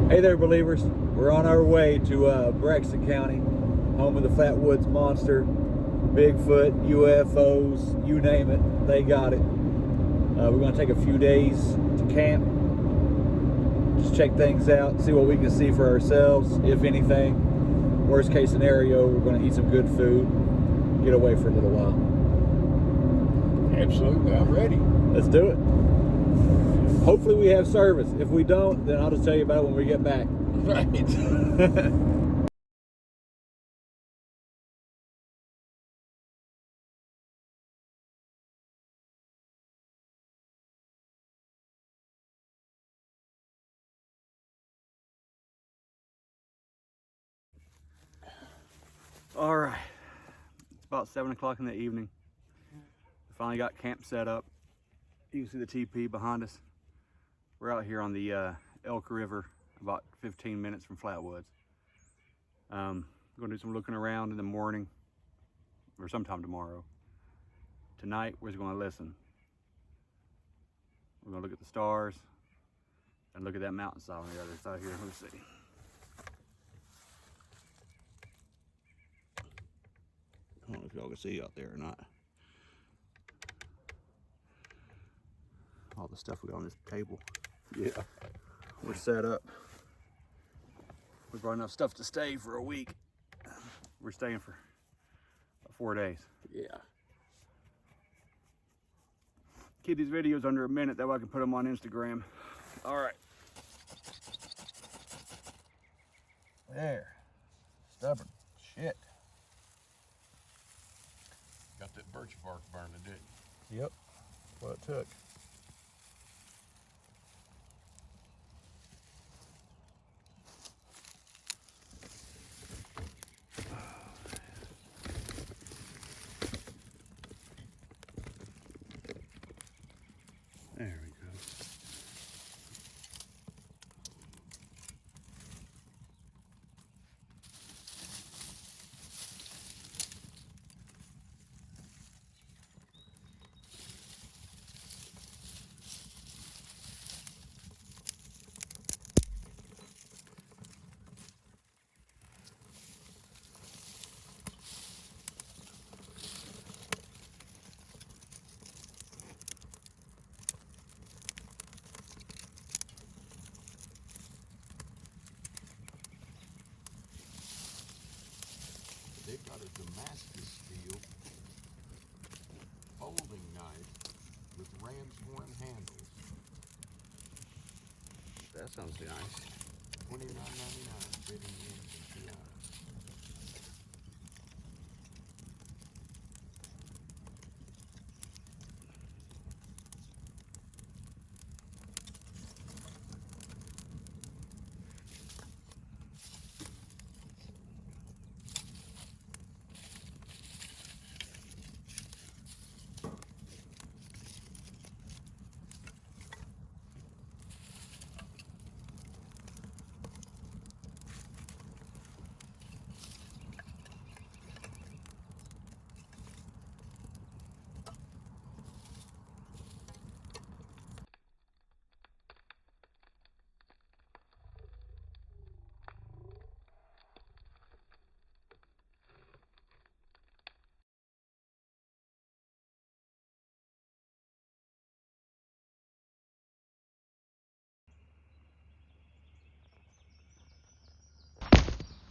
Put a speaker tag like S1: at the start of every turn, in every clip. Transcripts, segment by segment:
S1: Hey there, believers. We're on our way to Braxton County, home of the Flatwoods monster, Bigfoot, UFOs, you name it, they got it. We're going to take a few days to camp, just check things out, see what we can see for ourselves, if anything. Worst case scenario, we're going to eat some good food, get away for a little while.
S2: Absolutely, I'm ready.
S1: Let's do it. Hopefully we have service. If we don't, then I'll just tell you about it when we get back.
S2: Right.
S1: All right, it's about 7 o'clock in the evening. We finally got camp set up. You can see the TP behind us. We're out here on the Elk River, about 15 minutes from Flatwoods. We're gonna do some looking around in the morning, or sometime tomorrow. Tonight, we're just gonna listen. We're gonna look at the stars and look at that mountainside on the other side here. Let's see. I don't know if y'all can see out there or not. All the stuff we got on this table.
S2: Yeah.
S1: We're set up. We brought enough stuff to stay for a week. We're staying for 4 days.
S2: Yeah.
S1: Keep these videos under a minute, that way I can put them on Instagram. All right. There. Stubborn shit.
S2: Got that birch bark burning, didn't you?
S1: Yep. What it took. There we go.
S2: They've got a Damascus steel folding knife with ram's horn handles.
S1: That sounds nice.
S2: $29.99, fitting in 2 hours.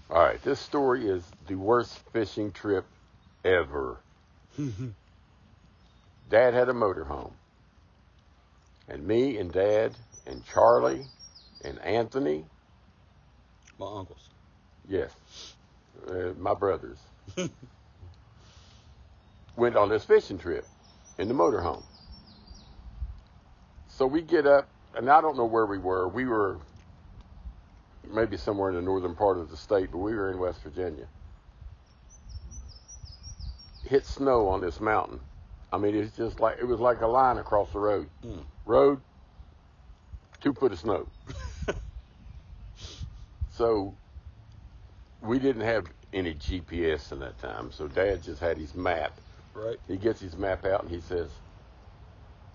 S2: All right, this story is the worst fishing trip ever. Dad had a motorhome. And me and Dad and Charlie and Anthony.
S1: My uncles.
S2: Yes, my brothers. Went on this fishing trip in the motorhome. So we get up, and I don't know where we were. We were maybe somewhere in the northern part of the state, but we were in West Virginia. Hit snow on this mountain. I mean, it's just like, it was like a line across the road. Road, 2 foot of snow. So we didn't have any GPS in that time, so Dad just had his map.
S1: Right.
S2: He gets his map out and he says,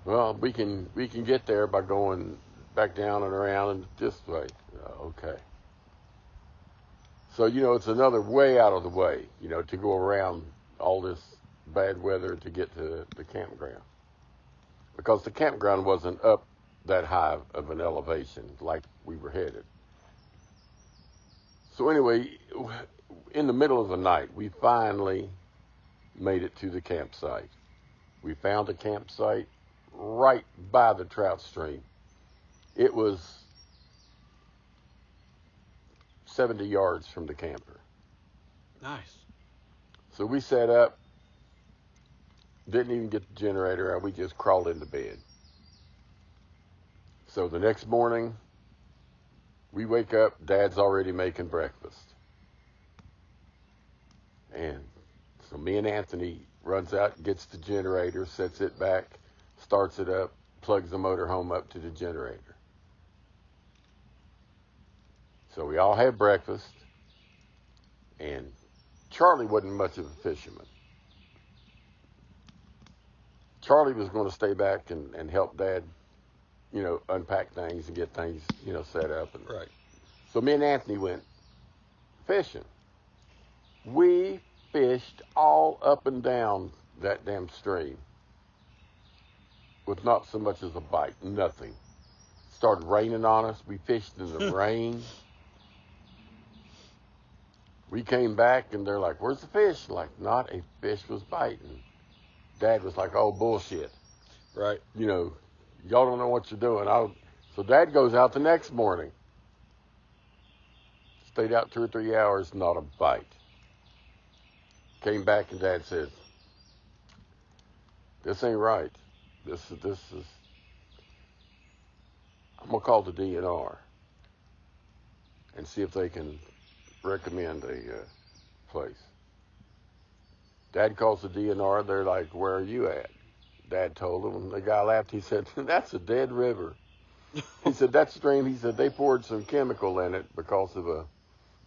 S2: well, we can get there by going back down and around and this way. Okay. So, it's another way out of the way, to go around all this bad weather to get to the campground. Because the campground wasn't up that high of an elevation like we were headed. So anyway, in the middle of the night, we finally made it to the campsite. We found a campsite right by the trout stream. It was 70 yards from the camper.
S1: Nice.
S2: So we set up, didn't even get the generator out, we just crawled into bed. So the next morning, we wake up, Dad's already making breakfast. And so me and Anthony runs out, gets the generator, sets it back, starts it up, plugs the motorhome up to the generator. So we all had breakfast, and Charlie wasn't much of a fisherman. Charlie was going to stay back and help Dad, unpack things and get things, set up. And
S1: right.
S2: So me and Anthony went fishing. We fished all up and down that damn stream with not so much as a bite, nothing. Started raining on us. We fished in the rain. We came back, and they're like, where's the fish? Like, not a fish was biting. Dad was like, oh, bullshit.
S1: Right.
S2: Y'all don't know what you're doing. So Dad goes out the next morning. Stayed out 2 or 3 hours, not a bite. Came back, and Dad said, this ain't right. This is, I'm going to call the DNR and see if they can recommend a place. Dad calls the DNR. They're like, where are you at? Dad told him. And the guy laughed. He said, that's a dead river. He said, that stream, he said, they poured some chemical in it because of a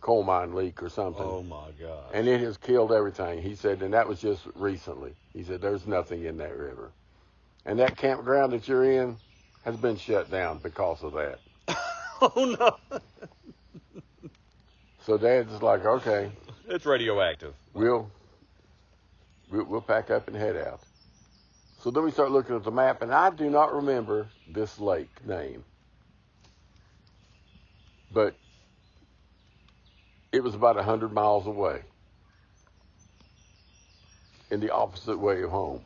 S2: coal mine leak or something.
S1: Oh, my God.
S2: And it has killed everything. He said, and that was just recently. He said, there's nothing in that river. And that campground that you're in has been shut down because of that.
S1: Oh, no.
S2: So Dad's like, okay.
S1: It's radioactive.
S2: We'll pack up and head out. So then we start looking at the map, and I do not remember this lake name. But it was about 100 miles away in the opposite way of home.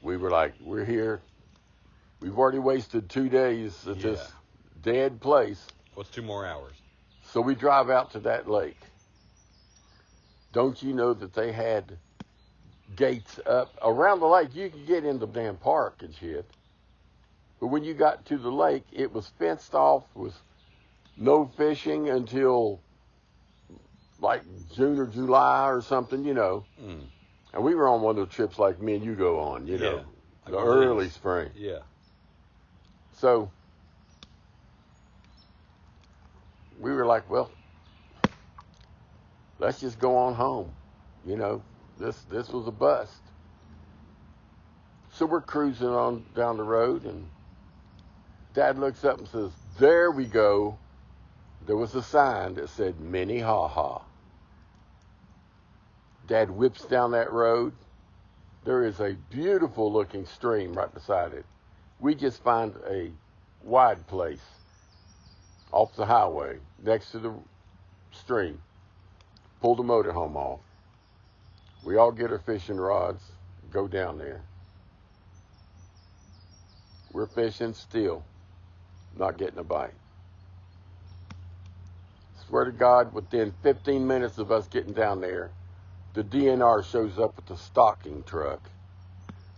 S2: We were like, we're here. We've already wasted 2 days at this dead place.
S1: What's 2 more hours?
S2: So we drive out to that lake. Don't you know that they had gates up around the lake? You could get in the damn park and shit. But when you got to the lake, it was fenced off with no fishing until like June or July or something, And we were on one of the trips like me and you go on, the early spring.
S1: Yeah.
S2: So we were like, well, let's just go on home. This was a bust. So we're cruising on down the road, and Dad looks up and says, there we go. There was a sign that said Minnehaha. Dad whips down that road. There is a beautiful looking stream right beside it. We just find a wide place off the highway next to the stream. Pull the motorhome off. We all get our fishing rods, go down there. We're fishing still, not getting a bite. Swear to God, within 15 minutes of us getting down there, the DNR shows up with the stocking truck.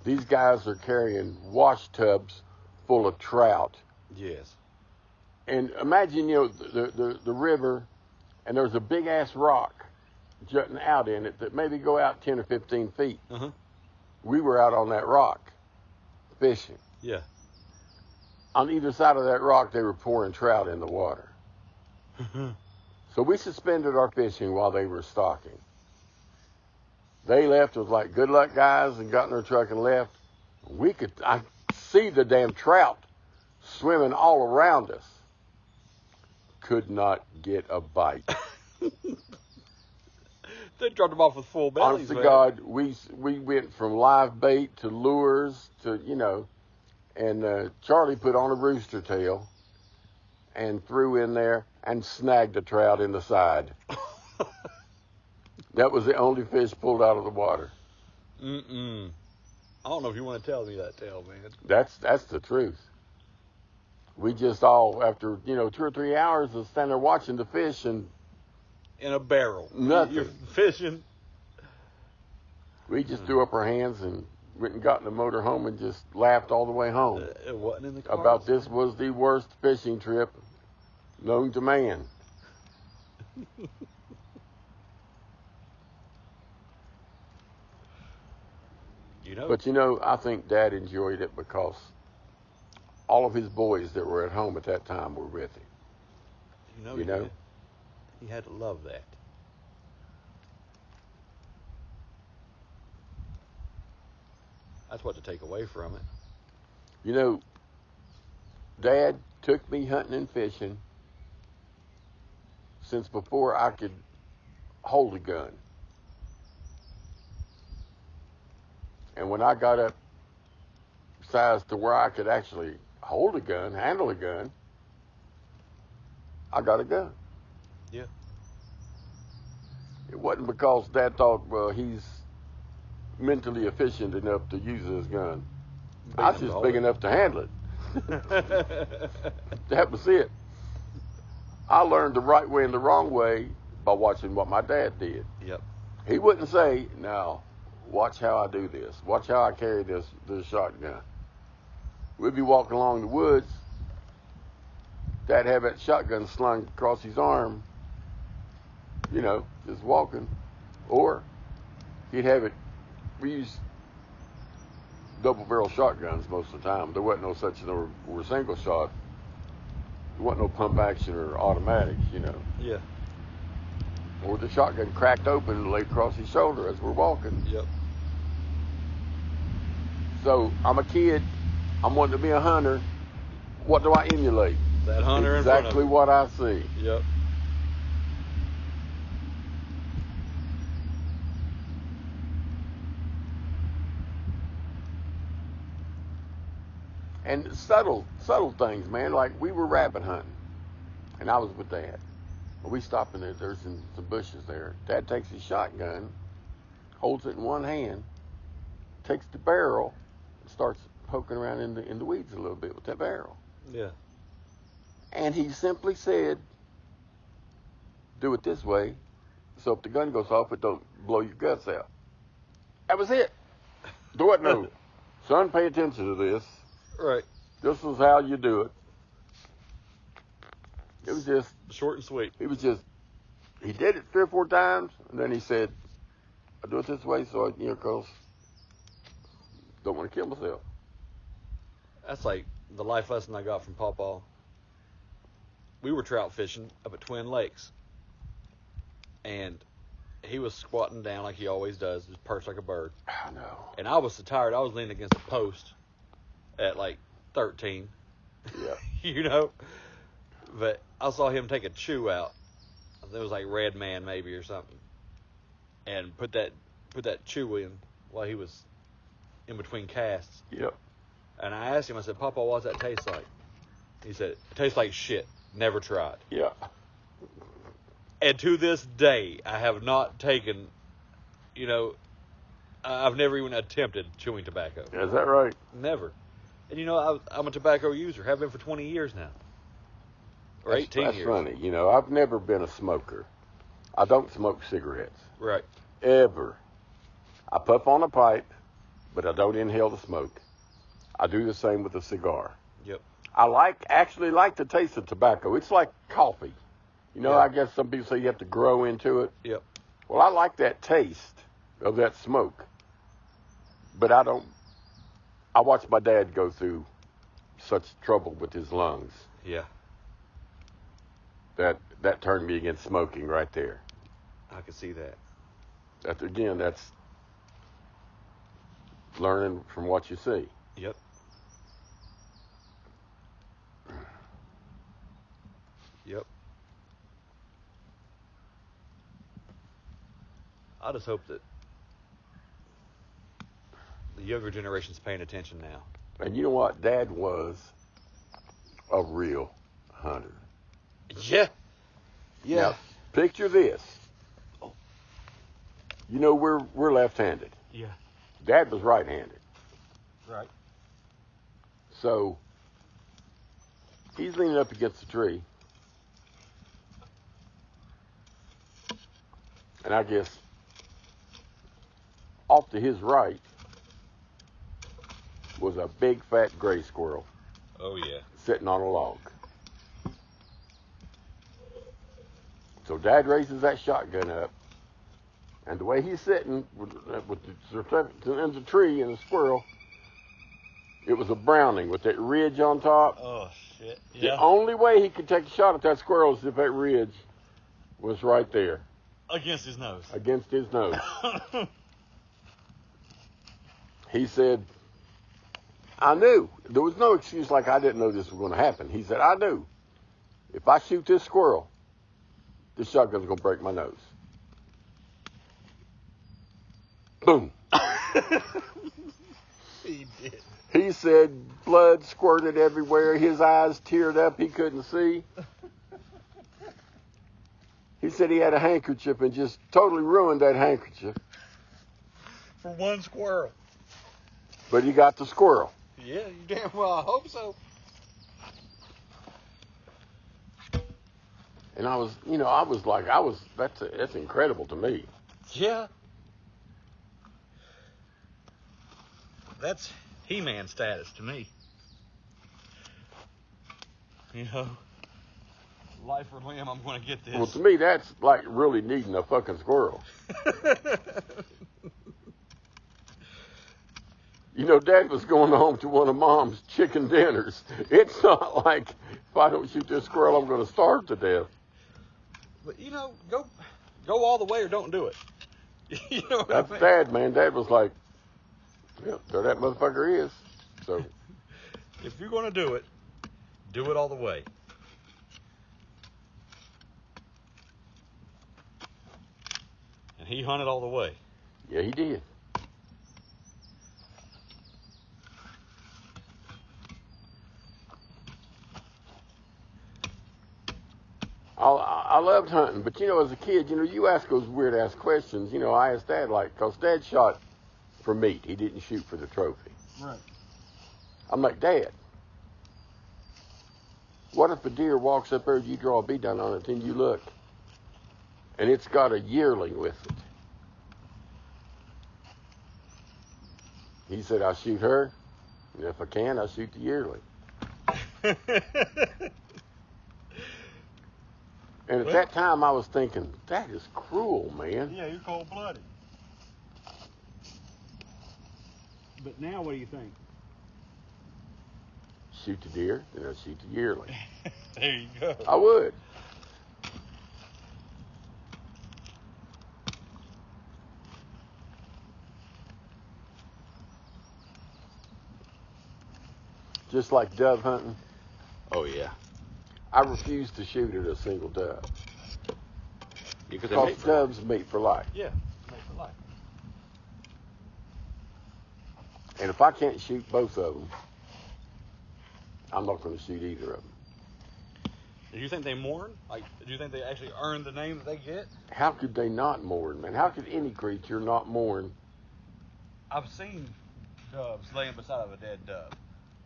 S2: These guys are carrying wash tubs full of trout.
S1: Yes.
S2: And imagine, the river, and there's a big-ass rock jutting out in it that maybe go out 10 or 15 feet.
S1: Uh-huh.
S2: We were out on that rock fishing.
S1: Yeah.
S2: On either side of that rock, they were pouring trout in the water. So we suspended our fishing while they were stocking. They left. It was like, good luck, guys, and got in their truck and left. I see the damn trout swimming all around us. Could not get a bite.
S1: They dropped them off with full bellies,
S2: Honest to
S1: man.
S2: God, we went from live bait to lures to, and Charlie put on a rooster tail and threw in there and snagged a trout in the side. That was the only fish pulled out of the water.
S1: I don't know if you want to tell me that tale, man.
S2: That's the truth. We just all, after, 2 or 3 hours of standing there watching the fish and...
S1: In a barrel.
S2: Nothing.
S1: You're fishing.
S2: We just threw up our hands and went and got in the motor home and just laughed all the way home.
S1: It wasn't in the car.
S2: About this was the worst fishing trip known to man. But I think Dad enjoyed it because all of his boys that were at home at that time were with him.
S1: He had to love that. That's what to take away from it.
S2: Dad took me hunting and fishing since before I could hold a gun. And when I got up size to where I could actually hold a gun, handle a gun, I got a gun.
S1: Yeah.
S2: It wasn't because Dad thought, well, he's mentally efficient enough to use his gun. I was just big enough to handle it. That was it. I learned the right way and the wrong way by watching what my dad did.
S1: Yep.
S2: He wouldn't say, now, watch how I do this. Watch how I carry this shotgun. We'd be walking along the woods. Dad have that shotgun slung across his arm, just walking. Or he'd have it, we used double barrel shotguns most of the time. There wasn't no such thing, were single shot. There wasn't no pump action or automatics,
S1: Yeah.
S2: Or the shotgun cracked open and laid across his shoulder as we're walking.
S1: Yep.
S2: So I'm a kid. I'm wanting to be a hunter. What do I emulate?
S1: That hunter in front of
S2: Exactly
S1: me.
S2: what I see.
S1: Yep.
S2: And subtle things, man. Like we were rabbit hunting, and I was with Dad. We stopped in there. There's some bushes there. Dad takes his shotgun, holds it in one hand, takes the barrel, and starts poking around in the weeds a little bit with that barrel.
S1: Yeah. And
S2: he simply said, "Do it this way, so if the gun goes off, it don't blow your guts out." That was it. Do it no. Son, pay attention to this.
S1: Right.
S2: This is how you do it. It was just
S1: short and sweet.
S2: He did it 3 or 4 times, and then he said, "I do it this way, so cause don't want to kill myself."
S1: That's like the life lesson I got from Pawpaw. We were trout fishing up at Twin Lakes, and he was squatting down like he always does, just perched like a bird.
S2: I know.
S1: And I was so tired, I was leaning against a post at like 13.
S2: Yeah.
S1: But I saw him take a chew out. I think it was like Red Man maybe or something, and put that chew in while he was in between casts.
S2: Yep.
S1: And I asked him, I said, "Papa, what's that taste like?" He said, "It tastes like shit. Never tried."
S2: Yeah.
S1: And to this day, I have not taken, I've never even attempted chewing tobacco.
S2: Is that right?
S1: Never. And I'm a tobacco user. Have been for 20 years now. Or 18 years.
S2: That's funny. I've never been a smoker. I don't smoke cigarettes.
S1: Right.
S2: Ever. I puff on a pipe, but I don't inhale the smoke. I do the same with a cigar.
S1: Yep.
S2: I actually like the taste of tobacco. It's like coffee.
S1: Yeah.
S2: I guess some people say you have to grow into it.
S1: Yep.
S2: Well, I like that taste of that smoke. But I don't. I watched my dad go through such trouble with his lungs.
S1: Yeah.
S2: That turned me against smoking right there.
S1: I can see that.
S2: That's learning from what you see.
S1: Yep. Yep. I just hope that the younger generation's paying attention now.
S2: And you know what? Dad was a real hunter.
S1: Yeah. Yeah.
S2: Now, picture this. You know, we're left-handed.
S1: Yeah.
S2: Dad was right-handed.
S1: Right.
S2: So he's leaning up against the tree. And I guess off to his right was a big fat gray squirrel.
S1: Oh, yeah.
S2: Sitting on a log. So Dad raises that shotgun up, and the way he's sitting with the tree and the squirrel, it was a Browning with that ridge on top.
S1: Oh, shit.
S2: Yeah. The only way he could take a shot at that squirrel is if that ridge was right there.
S1: Against his nose.
S2: Against his nose. He said, I knew. There was no excuse like I didn't know this was going to happen. He said, I knew. If I shoot this squirrel, this shotgun's going to break my nose. Boom.
S1: He did.
S2: He said blood squirted everywhere. His eyes teared up. He couldn't see. He said he had a handkerchief and just totally ruined that handkerchief.
S1: For one squirrel.
S2: But he got the squirrel.
S1: Yeah, you damn well I hope so.
S2: And I was like, that's incredible to me.
S1: Yeah. That's He-Man status to me. You know, life or limb, I'm going to get this.
S2: Well, to me, that's like really needing a fucking squirrel. You know, Dad was going home to one of Mom's chicken dinners. It's not like, if I don't shoot this squirrel, I'm going to starve to death.
S1: But, you know, go all the way or don't do it. You know what
S2: That's
S1: I mean?
S2: Dad, man. Dad was like, yeah, there that motherfucker is. So,
S1: if you're going to do it all the way. And he hunted all the way.
S2: yeah, he did. I loved hunting, but you know, as a kid, you know, you ask those weird ass questions. You know, I asked Dad, like, because Dad shot for meat. He didn't shoot for the trophy.
S1: Right.
S2: I'm like, Dad, what if a deer walks up there, you draw a bead down on it, then you look, and it's got a yearling with it? He said, I shoot her, and if I can, I shoot the yearling. And at that time, I was thinking, that is cruel, man.
S1: Yeah, you're cold-blooded. But now, what do you think?
S2: Shoot the deer, then I shoot the yearling.
S1: There you go.
S2: I would. Just like dove hunting.
S1: Oh, yeah.
S2: I refuse to shoot at a single dove.
S1: Because
S2: doves mate for life.
S1: Yeah, mate for life.
S2: And if I can't shoot both of them, I'm not going to shoot either of them.
S1: Do you think they mourn? Like, do you think they actually earn the name that they get?
S2: How could they not mourn, man? How could any creature not mourn?
S1: I've seen doves laying beside of a dead dove,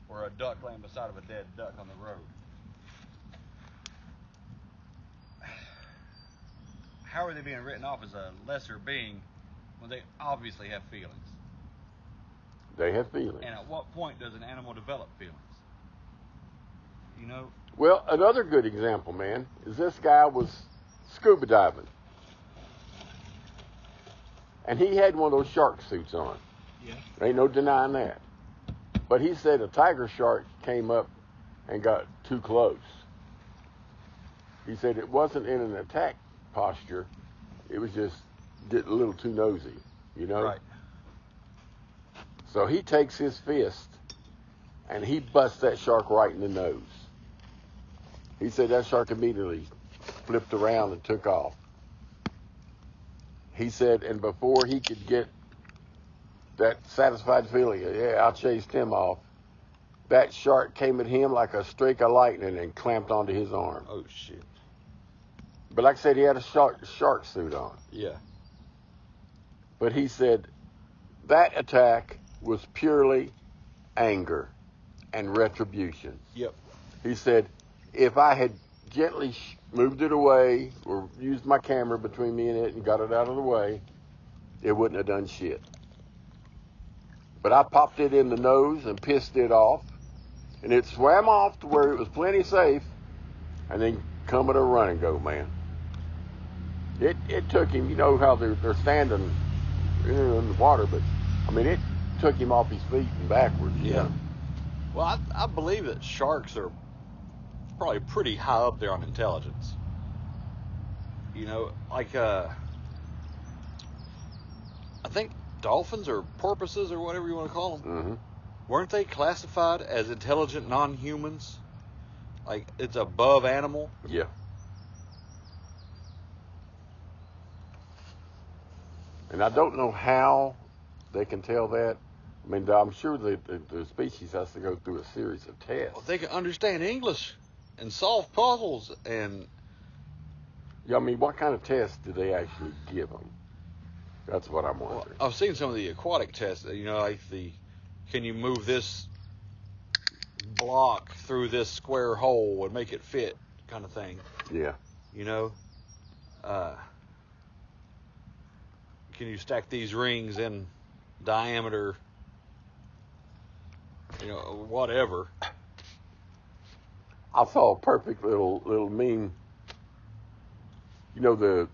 S1: or a duck laying beside of a dead duck on the road. How are they being written off as a lesser being when they obviously have feelings?
S2: They have feelings.
S1: And at what point does an animal develop feelings? You know?
S2: Well, another good example, man, is this guy was scuba diving. And he had one of those shark suits on.
S1: Yeah.
S2: Ain't no denying that. But he said a tiger shark came up and got too close. He said it wasn't in an attack posture. It was just getting a little too nosy, you know?
S1: Right.
S2: So he takes his fist and he busts that shark right in the nose. He said that shark immediately flipped around and took off. He said, and before he could get that satisfied feeling, yeah, I chased him off, that shark came at him like a streak of lightning and clamped onto his arm.
S1: Oh, shit.
S2: But like I said, he had a shark suit on.
S1: Yeah.
S2: But he said that attack was purely anger and retribution.
S1: Yep.
S2: He said, if I had gently moved it away or used my camera between me and it and got it out of the way, it wouldn't have done shit. But I popped it in the nose and pissed it off, and it swam off to where it was plenty safe, and then come at a run and go, man. It took him, you know how they're standing in the water, but, I mean, it took him off his feet and backwards.
S1: Yeah.
S2: You know?
S1: Well, I believe that sharks are probably pretty high up there on intelligence. You know, like, I think dolphins or porpoises or whatever you want to call them,
S2: Mm-hmm.
S1: weren't they classified as intelligent non-humans? Like, it's above animal?
S2: Yeah. And I don't know how they can tell that. I mean, I'm sure the species has to go through a series of tests.
S1: Well, they can understand English and solve puzzles and...
S2: Yeah, I mean, what kind of tests do they actually give them? That's what I'm wondering.
S1: Well, I've seen some of the aquatic tests, you know, like can you move this block through this square hole and make it fit kind of thing.
S2: Yeah.
S1: You know? Can you stack these rings in diameter, you know, whatever.
S2: I saw a perfect little meme. You know, the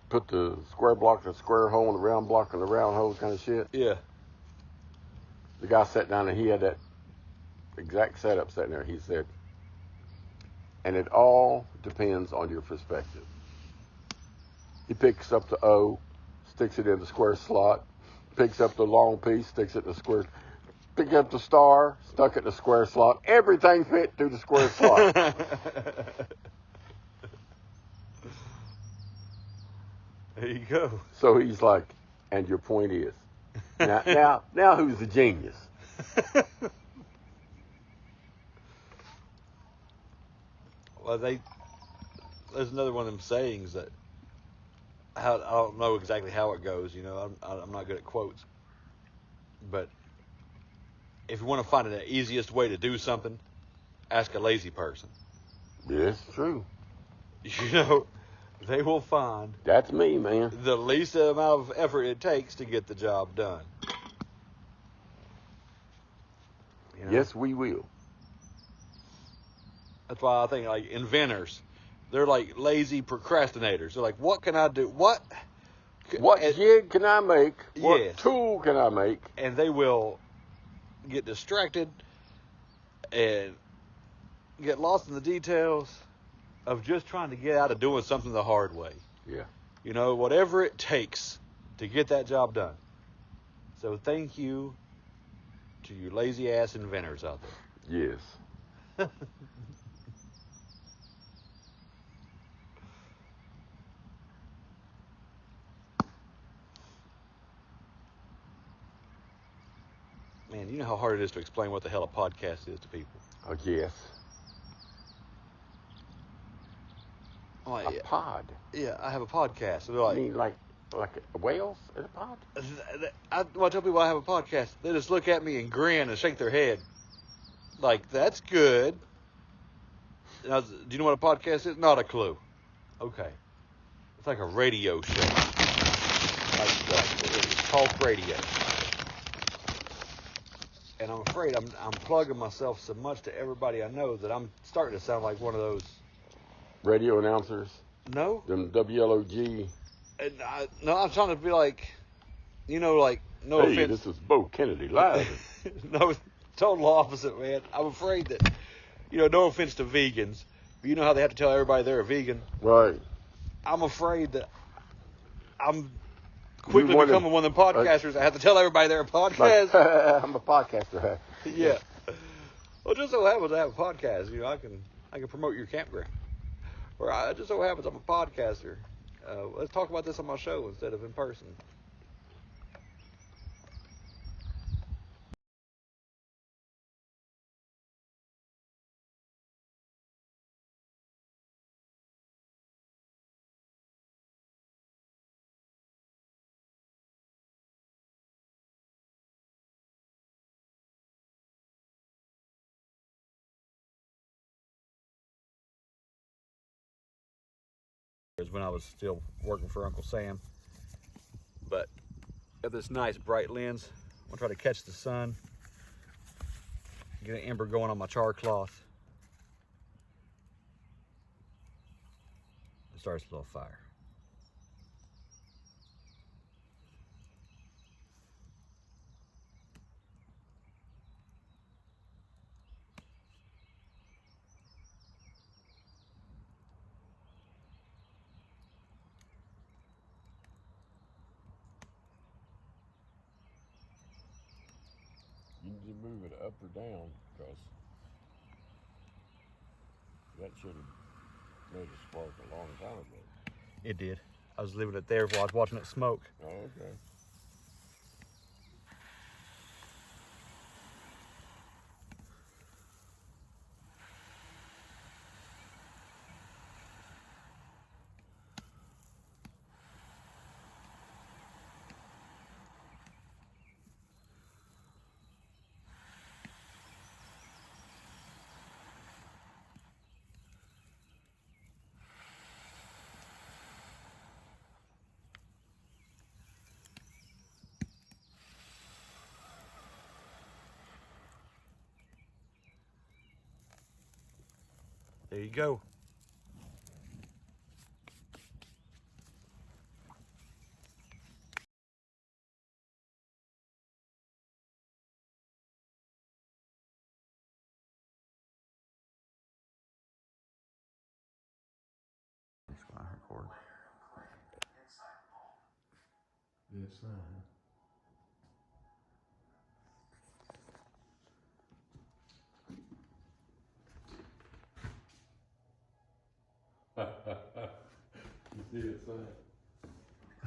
S2: put the square block in a square hole and the round block in the round hole kind of shit?
S1: Yeah.
S2: The guy sat down and he had that exact setup sitting there. He said, and it all depends on your perspective. He picks up the O, sticks it in the square slot, picks up the long piece, sticks it in the square, picked up the star, stuck it in the square slot. Everything fit through the square slot.
S1: There you go.
S2: So he's like, and your point is, now who's the genius?
S1: Well, there's another one of them sayings that I don't know exactly how it goes. You know, I'm not good at quotes. But if you want to find the easiest way to do something, ask a lazy person.
S2: Yes, true.
S1: You know, they will find
S2: That's me, man.
S1: the least amount of effort it takes to get the job done. You know?
S2: Yes, we will.
S1: That's why I think, like, inventors, they're like lazy procrastinators. They're like, what can I do? What
S2: Jig can I make? What
S1: Yes.
S2: tool can I make?
S1: And they will get distracted and get lost in the details of just trying to get out of doing something the hard way.
S2: Yeah.
S1: You know, whatever it takes to get that job done. So thank you to you lazy ass inventors out there.
S2: Yes.
S1: Man, you know how hard it is to explain what the hell a podcast is to people.
S2: Oh, yes.
S1: I'm like,
S2: A pod.
S1: yeah, I have a podcast. And they're like,
S2: You mean like whales in a pod?
S1: when I tell people I have a podcast, they just look at me and grin and shake their head. Like, that's good. Do you know what a podcast is? Not a clue. Okay. It's like a radio show. Like talk radio. And I'm afraid I'm plugging myself so much to everybody I know that I'm starting to sound like one of those.
S2: Radio announcers.
S1: No?
S2: Them WLOG.
S1: And no, I'm trying to be like, you know, like, no
S2: Hey,
S1: offense.
S2: this is Bo Kennedy live.
S1: No, total opposite, man. I'm afraid that, you know, no offense to vegans, but you know how they have to tell everybody they're a vegan?
S2: Right.
S1: I'm afraid that I'm quickly
S2: You wanna-
S1: becoming one of them podcasters. I have to tell everybody they're a podcast.
S2: Like, I'm a podcaster.
S1: Yeah. Well, just so happens I have a podcast. You know, I can I can promote your campground. Or it just so happens I'm a podcaster. Let's talk about this on my show instead of in person. When I was still working for Uncle Sam, but got this nice bright lens. I'm gonna try to catch the sun, get an ember going on my char cloth, and start a little fire.
S2: You need to move it up or down, because that should have made a spark a long time ago.
S1: It did. I was leaving it there while I was watching it smoke.
S2: Oh, okay.
S1: There you go.
S2: Yes, You see it, son?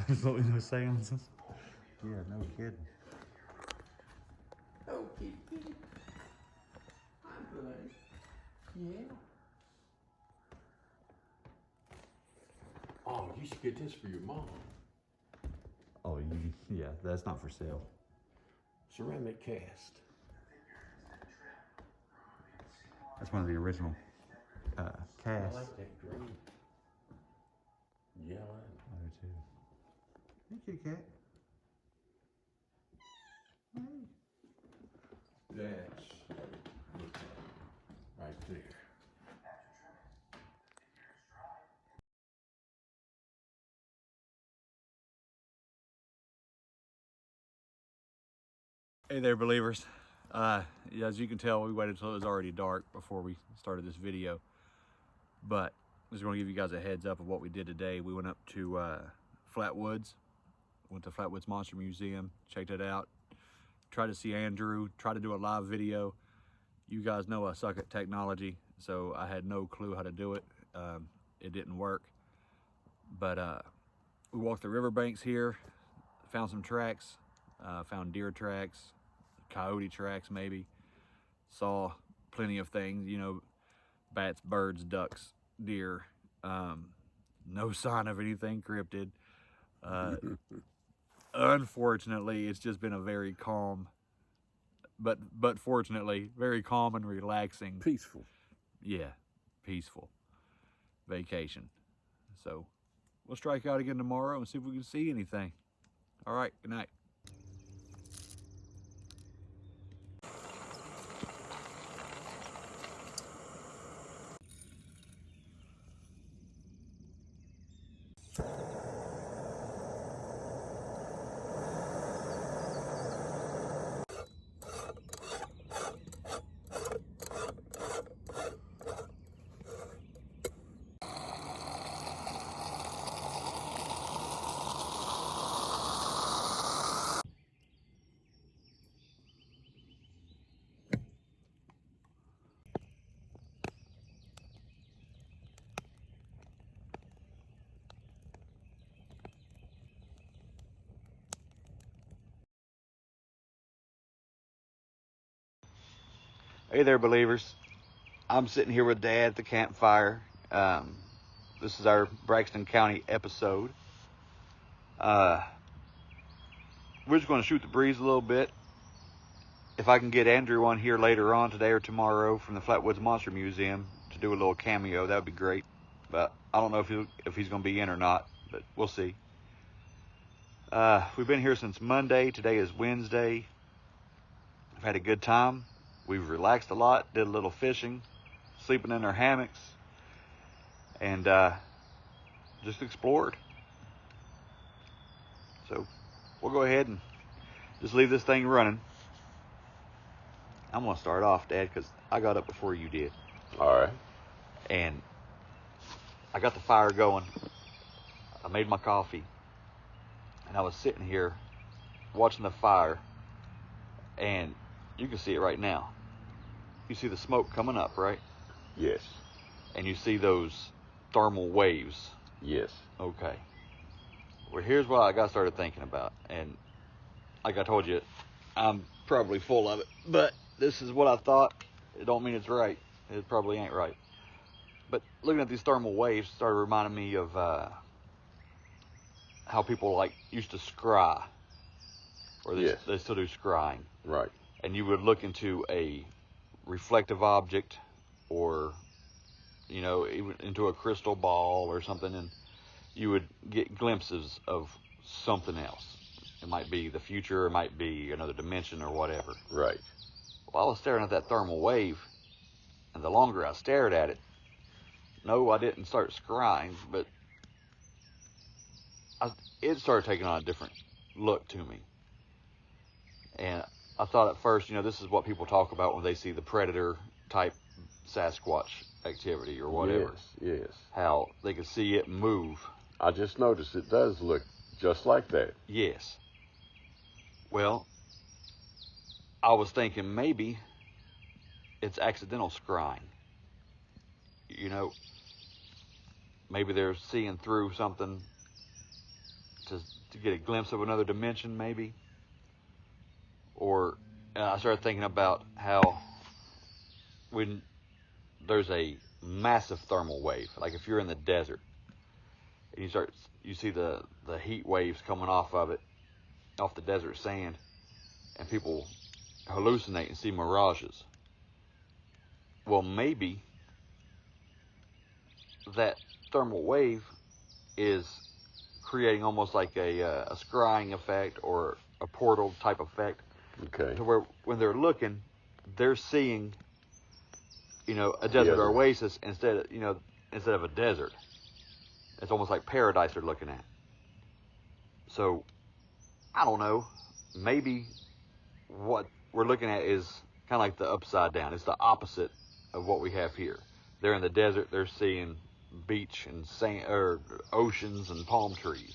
S1: Absolutely no seances. Yeah, no kidding.
S2: Oh, kitty. Hi, buddy. Yeah. Oh, you should get this for your mom.
S1: Oh, yeah, that's not for sale.
S2: Ceramic cast.
S1: That's one of the original casts.
S2: I like that green. Yellow.
S1: I do too. Hey, kitty cat. Hey.
S2: That's right there.
S1: Hey there, believers. Yeah, as you can tell, we waited until it was already dark before we started this video. But I just want to give you guys a heads up of what we did today. We went up to Flatwoods, went to Flatwoods Monster Museum, checked it out, tried to see Andrew, tried to do a live video. You guys know I suck at technology, so I had no clue how to do it. It didn't work. But we walked the riverbanks here, found some tracks, found deer tracks, coyote tracks maybe, saw plenty of things, you know, bats, birds, ducks, deer. No sign of anything cryptid. Unfortunately, it's just been a very calm, but fortunately, very calm and relaxing.
S2: Peaceful.
S1: Yeah, peaceful vacation. So we'll strike out again tomorrow and see if we can see anything. All right, good night.
S3: Hey there, believers. I'm sitting here with Dad at the campfire. This is our Braxton County episode. We're just going to shoot the breeze a little bit. If I can get Andrew on here later on today or tomorrow from the Flatwoods Monster Museum to do a little cameo, that would be great. But I don't know if he's going to be in or not, but we'll see. We've been here since Monday. Today is Wednesday. We've had a good time. We've relaxed a lot, did a little fishing, sleeping in our hammocks, and just explored. So we'll go ahead and just leave this thing running. I'm going to start off, Dad, because I got up before you did.
S2: All right.
S3: And I got the fire going. I made my coffee. And I was sitting here watching the fire. And you can see it right now. You see the smoke coming up, right?
S2: Yes.
S3: And you see those thermal waves.
S2: Yes.
S3: Okay. Well, here's what I got started thinking about. And like I told you, I'm probably full of it. But this is what I thought. It don't mean it's right. It probably ain't right. But looking at these thermal waves started reminding me of how people used to scry. Or they still do scrying.
S2: Right.
S3: And you would look into a reflective object or, even into a crystal ball or something, and you would get glimpses of something else. It might be the future, it might be another dimension or whatever.
S2: Right.
S3: Well, I was staring at that thermal wave, and the longer I stared at it, no, I didn't start scrying, but it started taking on a different look to me. And I thought at first, this is what people talk about when they see the predator type Sasquatch activity or whatever.
S2: Yes.
S3: How they can see it move.
S2: I just noticed it does look just like that.
S3: Yes. Well, I was thinking maybe it's accidental scrying. Maybe they're seeing through something to get a glimpse of another dimension, maybe. Or I started thinking about how when there's a massive thermal wave, like if you're in the desert, and you see the heat waves coming off of it, off the desert sand, and people hallucinate and see mirages. Well, maybe that thermal wave is creating almost like a scrying effect or a portal type effect.
S2: Okay.
S3: To where when they're looking, they're seeing, a desert or oasis instead of a desert. It's almost like paradise they're looking at. So, I don't know. Maybe what we're looking at is kind of like the upside down. It's the opposite of what we have here. They're in the desert. They're seeing beach and sand, or oceans and palm trees.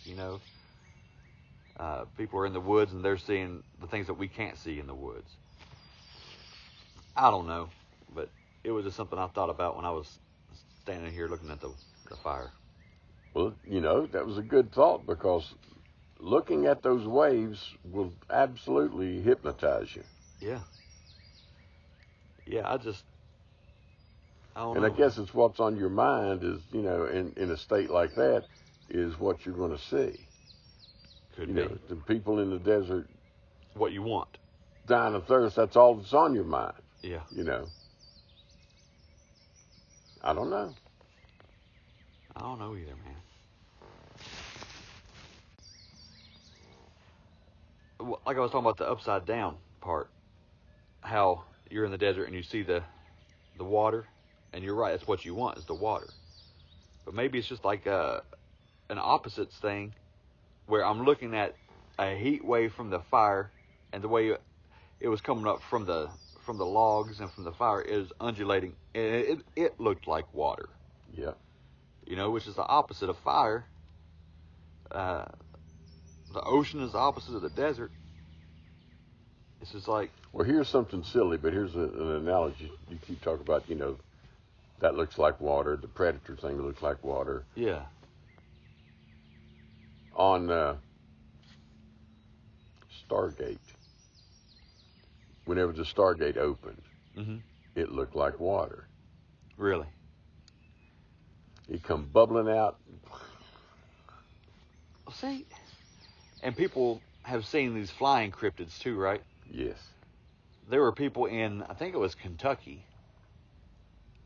S3: People are in the woods and they're seeing the things that we can't see in the woods. I don't know, but it was just something I thought about when I was standing here looking at the fire.
S2: Well, that was a good thought, because looking at those waves will absolutely hypnotize you.
S3: Yeah. Yeah, I don't know.
S2: And I guess it's what's on your mind is, in a state like that, is what you're going to see.
S3: Could be.
S2: The people in the desert.
S3: What you want.
S2: Dying of thirst, that's all that's on your mind.
S3: Yeah.
S2: I don't know.
S3: I don't know either, man. Like I was talking about the upside down part, how you're in the desert and you see the water, and you're right, that's what you want is the water. But maybe it's just like an opposites thing, where I'm looking at a heat wave from the fire, and the way it was coming up from the logs and from the fire is undulating, and it looked like water.
S2: Yeah.
S3: Which is the opposite of fire. The ocean is the opposite of the desert. It's just like...
S2: Well, here's something silly, but here's an analogy. You keep talking about, that looks like water. The predator thing looks like water.
S3: Yeah.
S2: On Stargate, whenever the Stargate opened,
S3: mm-hmm.
S2: it looked like water.
S3: Really?
S2: It come bubbling out.
S3: See, and people have seen these flying cryptids too, right?
S2: Yes.
S3: There were people in, I think it was Kentucky,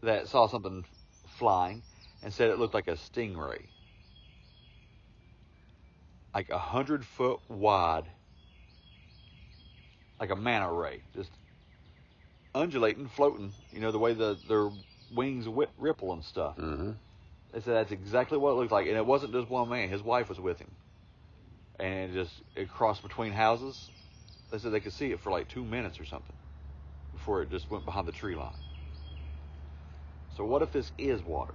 S3: that saw something flying and said it looked like a stingray. Like 100-foot wide, like a manta ray, just undulating, floating, you know, the way their wings ripple and stuff.
S2: Mm-hmm.
S3: They said that's exactly what it looked like. And it wasn't just one man. His wife was with him. And it crossed between houses. They said they could see it for like 2 minutes or something before it just went behind the tree line. So what if this is water?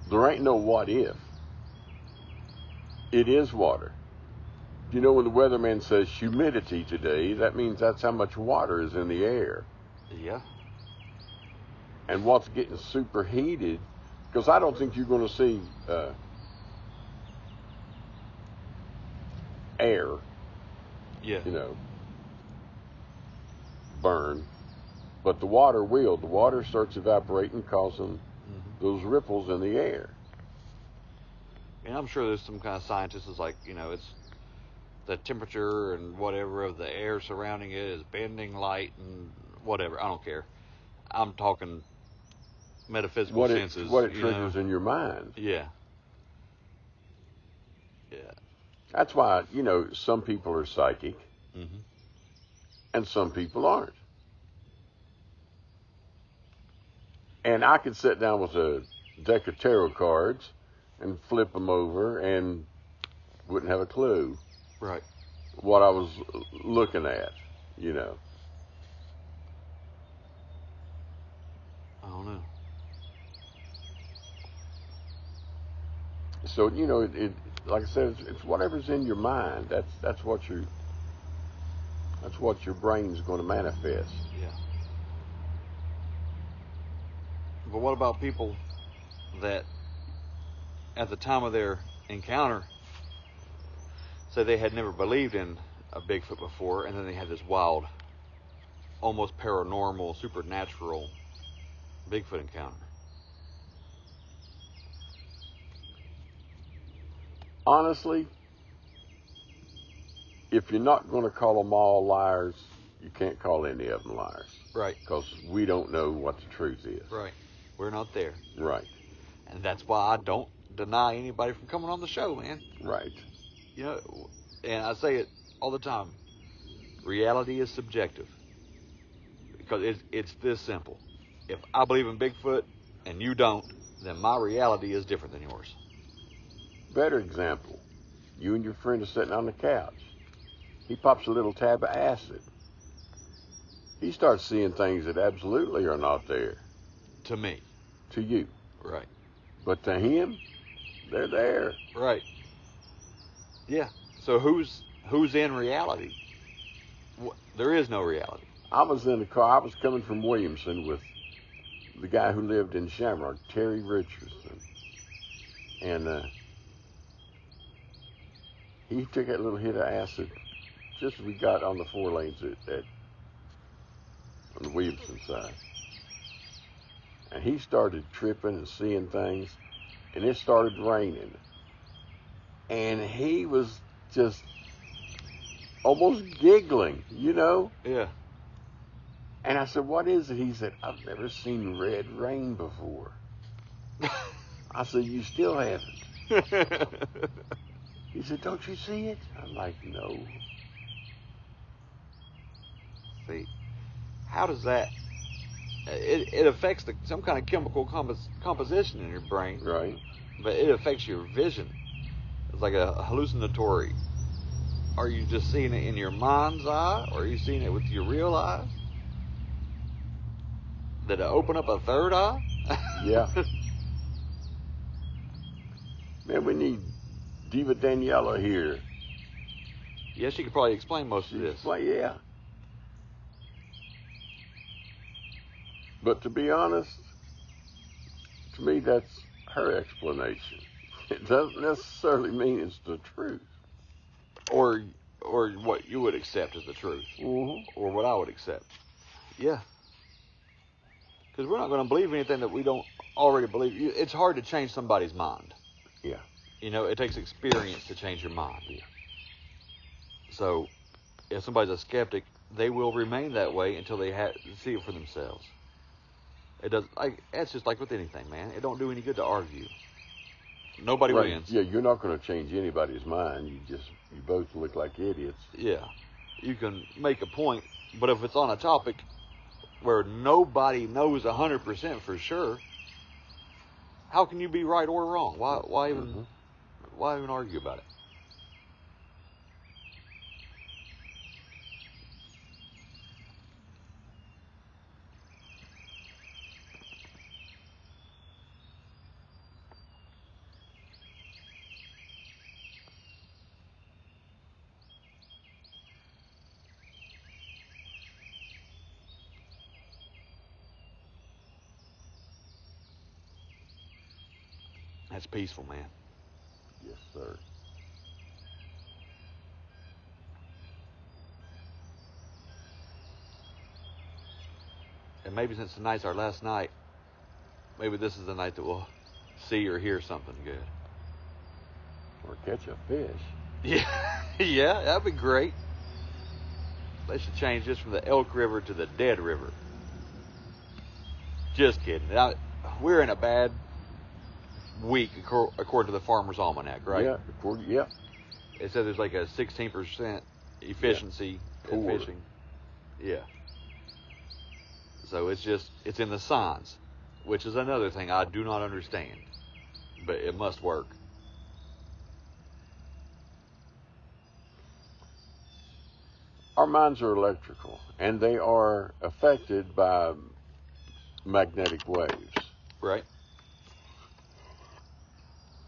S2: There ain't no what if. It is water. You know, when the weatherman says humidity today, that means that's how much water is in the air.
S3: Yeah.
S2: And what's getting superheated, because I don't think you're going to see air,
S3: Yeah.
S2: you know, burn, but the water will. The water starts evaporating, causing those ripples in the air.
S3: And I'm sure there's some kind of scientist that's like, you know, it's the temperature and whatever of the air surrounding it is bending light and whatever. I don't care. I'm talking metaphysical senses.
S2: What it triggers in your mind.
S3: Yeah. Yeah.
S2: That's why, you know, some people are psychic and some people aren't. And I could sit down with a deck of tarot cards and flip them over and wouldn't have a clue
S3: Right.
S2: what I was looking at, you know.
S3: I don't know.
S2: So, you know, it like I said, it's whatever's in your mind. That's what your brain's going to manifest.
S3: Yeah. But what about people that at the time of their encounter said they had never believed in a Bigfoot before, and then they had this wild, almost paranormal, supernatural Bigfoot encounter?
S2: Honestly, if you're not going to call them all liars, you can't call any of them liars.
S3: Right.
S2: Because we don't know what the truth is.
S3: Right. We're not there.
S2: Right.
S3: And that's why I don't deny anybody from coming on the show, man.
S2: Right.
S3: You know, and I say it all the time. Reality is subjective. Because it's this simple. If I believe in Bigfoot and you don't, then my reality is different than yours.
S2: Better example. You and your friend are sitting on the couch. He pops a little tab of acid. He starts seeing things that absolutely are not there.
S3: To me.
S2: To you.
S3: Right.
S2: But to him, they're there.
S3: Right. Yeah. So who's in reality? There is no reality.
S2: I was in the car. I was coming from Williamson with the guy who lived in Shamrock, Terry Richardson. And he took that little hit of acid just as we got on the 4 lanes on the Williamson side. And he started tripping and seeing things, and it started raining. And he was just almost giggling, you know?
S3: Yeah.
S2: And I said, what is it? He said, I've never seen red rain before. I said, you still haven't. He said, don't you see it? I'm like, no.
S3: See, how does that... It affects some kind of chemical composition in your brain.
S2: Right.
S3: But it affects your vision. It's like a hallucinatory. Are you just seeing it in your mind's eye? Or are you seeing it with your real eyes? Did it open up a third eye?
S2: Yeah. Man, we need Diva Daniela here.
S3: Yeah, she could probably explain most of this.
S2: Well, yeah. But to be honest, to me, that's her explanation. It doesn't necessarily mean it's the truth.
S3: Or or what you would accept as the truth, or what I would accept. Yeah. Because we're not going to believe anything that we don't already believe. It's hard to change somebody's mind.
S2: Yeah.
S3: You know, it takes experience to change your mind.
S2: Yeah.
S3: So, if somebody's a skeptic, they will remain that way until they see it for themselves. It does. It's just like with anything, man. It don't do any good to argue. Nobody wins.
S2: Yeah, you're not going to change anybody's mind. You both look like idiots.
S3: Yeah, you can make a point, but if it's on a topic where nobody knows 100% for sure, how can you be right or wrong? Why even argue about it? That's peaceful, man.
S2: Yes, sir.
S3: And maybe since tonight's our last night, maybe this is the night that we'll see or hear something good.
S2: Or catch a fish.
S3: Yeah, yeah, that'd be great. They should change this from the Elk River to the Dead River. Just kidding. Now, we're in a bad week according to the Farmer's Almanac, right?
S2: Yeah, yeah.
S3: It said there's like a 16% efficiency in
S2: Poor.
S3: fishing. Yeah. So it's in the signs, which is another thing I do not understand, but it must work.
S2: Our minds are electrical, and they are affected by magnetic waves.
S3: Right?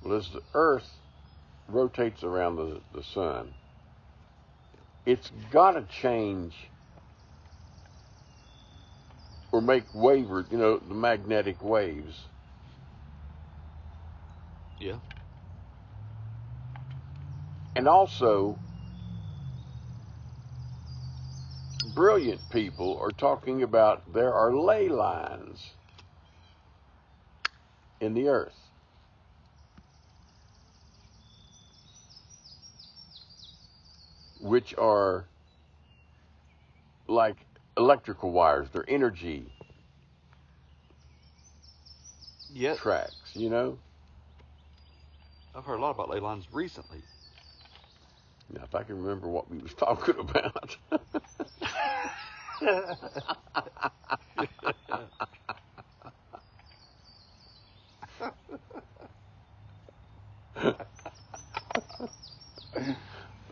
S2: Well, as the Earth rotates around the sun, it's got to change or make waver, the magnetic waves.
S3: Yeah.
S2: And also, brilliant people are talking about there are ley lines in the Earth. Which are like electrical wires. They're energy tracks,
S3: I've heard a lot about ley lines recently.
S2: Now, if I can remember what we was talking about.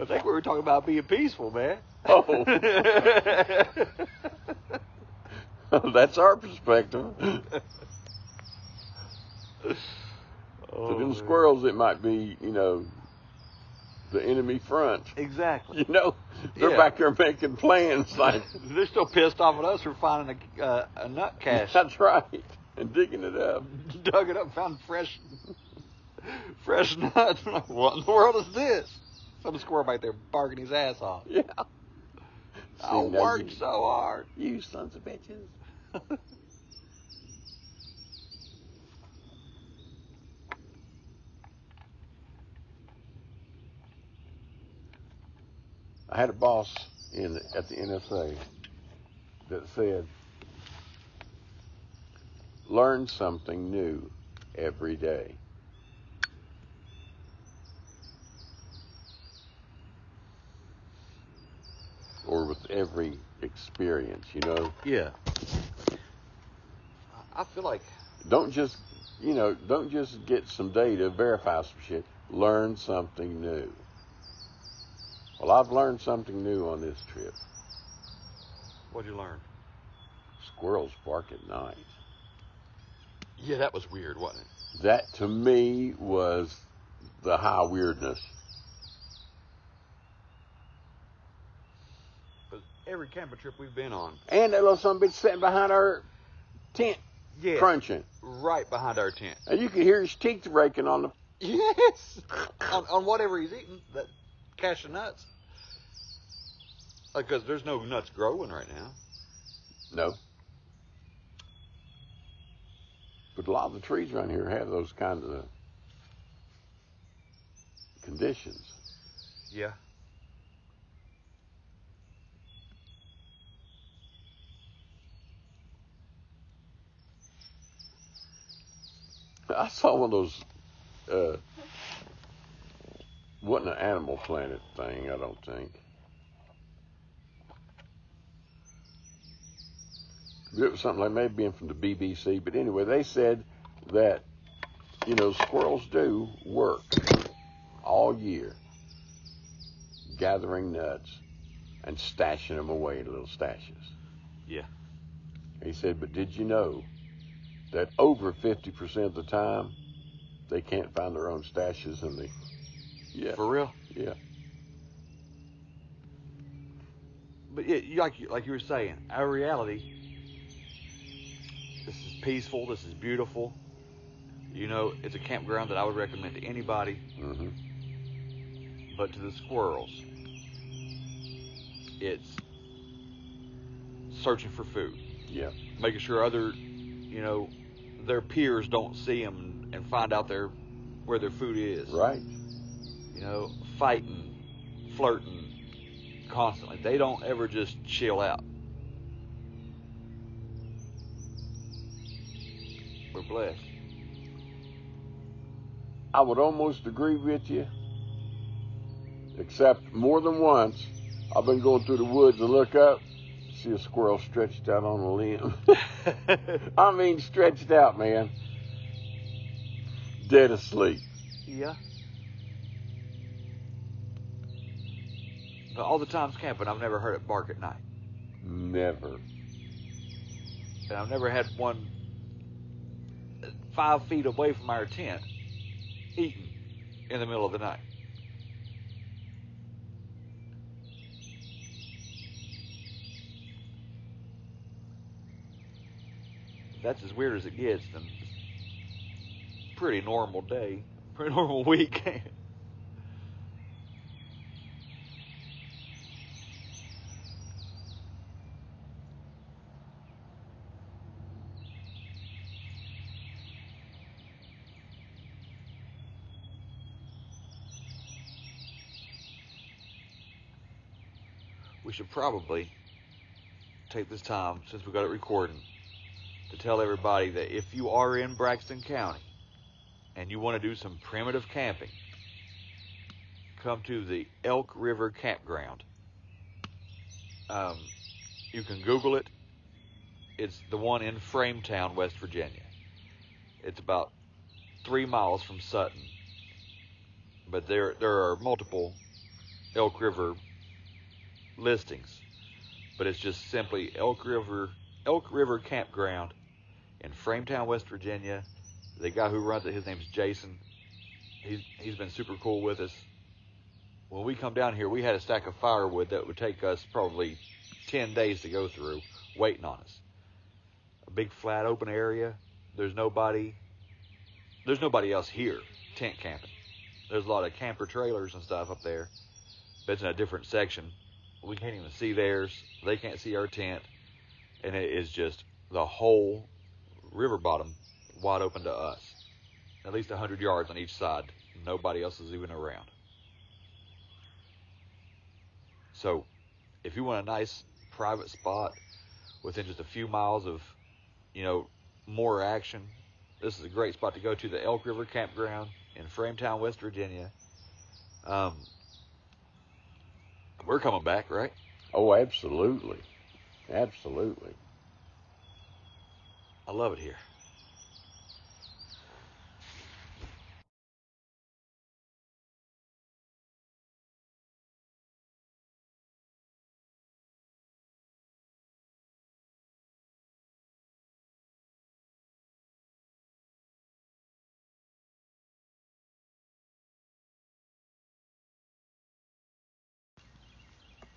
S3: I think we were talking about being peaceful, man.
S2: Oh. That's our perspective. To them squirrels, it might be, the enemy front.
S3: Exactly.
S2: They're back there making plans. Like
S3: they're still pissed off at us for finding a nut cache.
S2: That's right. And digging it up.
S3: Dug it up, found fresh nuts. What in the world is this? Some squirrel back there barking his ass off.
S2: Yeah.
S3: I worked so hard.
S2: You sons of bitches. I had a boss at the NSA that said, learn something new every day. Or with every experience,
S3: Yeah. I feel like...
S2: Don't just get some data, verify some shit. Learn something new. Well, I've learned something new on this trip.
S3: What'd you learn?
S2: Squirrels bark at night.
S3: Yeah, that was weird, wasn't it?
S2: That, to me, was the high weirdness.
S3: But every camping trip we've been on...
S2: And that little son of a bitch sitting behind our tent, crunching.
S3: Right behind our tent.
S2: And you could hear his teeth breaking on the...
S3: Yes! on whatever he's eating, that cache of nuts. Because there's no nuts growing right now.
S2: No. But a lot of the trees around here have those kinds of conditions.
S3: Yeah.
S2: I saw one of those, wasn't an Animal Planet thing, I don't think. It was something like maybe being from the BBC, but anyway, they said that, squirrels do work all year gathering nuts and stashing them away in little stashes.
S3: Yeah.
S2: He said, but did you know that over 50% of the time they can't find their own stashes and they... Yeah.
S3: For real?
S2: Yeah.
S3: But yeah, like you were saying, our reality, this is peaceful, this is beautiful. It's a campground that I would recommend to anybody.
S2: Mm-hmm.
S3: But to the squirrels, it's searching for food.
S2: Yeah.
S3: Making sure their peers don't see them and find out where their food is.
S2: Right.
S3: Fighting, flirting constantly. They don't ever just chill out. We're blessed.
S2: I would almost agree with you, except more than once, I've been going through the woods and look up, see a squirrel stretched out on a limb. I mean, stretched out, man. Dead asleep.
S3: Yeah. But all the times camping, I've never heard it bark at night.
S2: Never.
S3: And I've never had one 5 feet away from our tent eating in the middle of the night. That's as weird as it gets. Then pretty normal day, pretty normal week. We should probably take this time, since we got it recording, to tell everybody that if you are in Braxton County and you want to do some primitive camping, come to the Elk River Campground. You can Google it. It's the one in Frametown, West Virginia. It's about 3 miles from Sutton. But there are multiple Elk River listings. But it's just simply Elk River Campground in Frametown, West Virginia. The guy who runs it, his name's Jason. He's been super cool with us. When we come down here, we had a stack of firewood that would take us probably 10 days to go through, waiting on us. A big flat open area. There's nobody else here tent camping. There's a lot of camper trailers and stuff up there, but it's in a different section. We can't even see theirs. They can't see our tent, and it is just the whole river bottom wide open to us. At least 100 yards on each side. Nobody else is even around. So, if you want a nice private spot within just a few miles of, more action, this is a great spot to go to. The Elk River Campground in Frametown, West Virginia. We're coming back, right?
S2: Oh, absolutely. Absolutely.
S3: I love it here.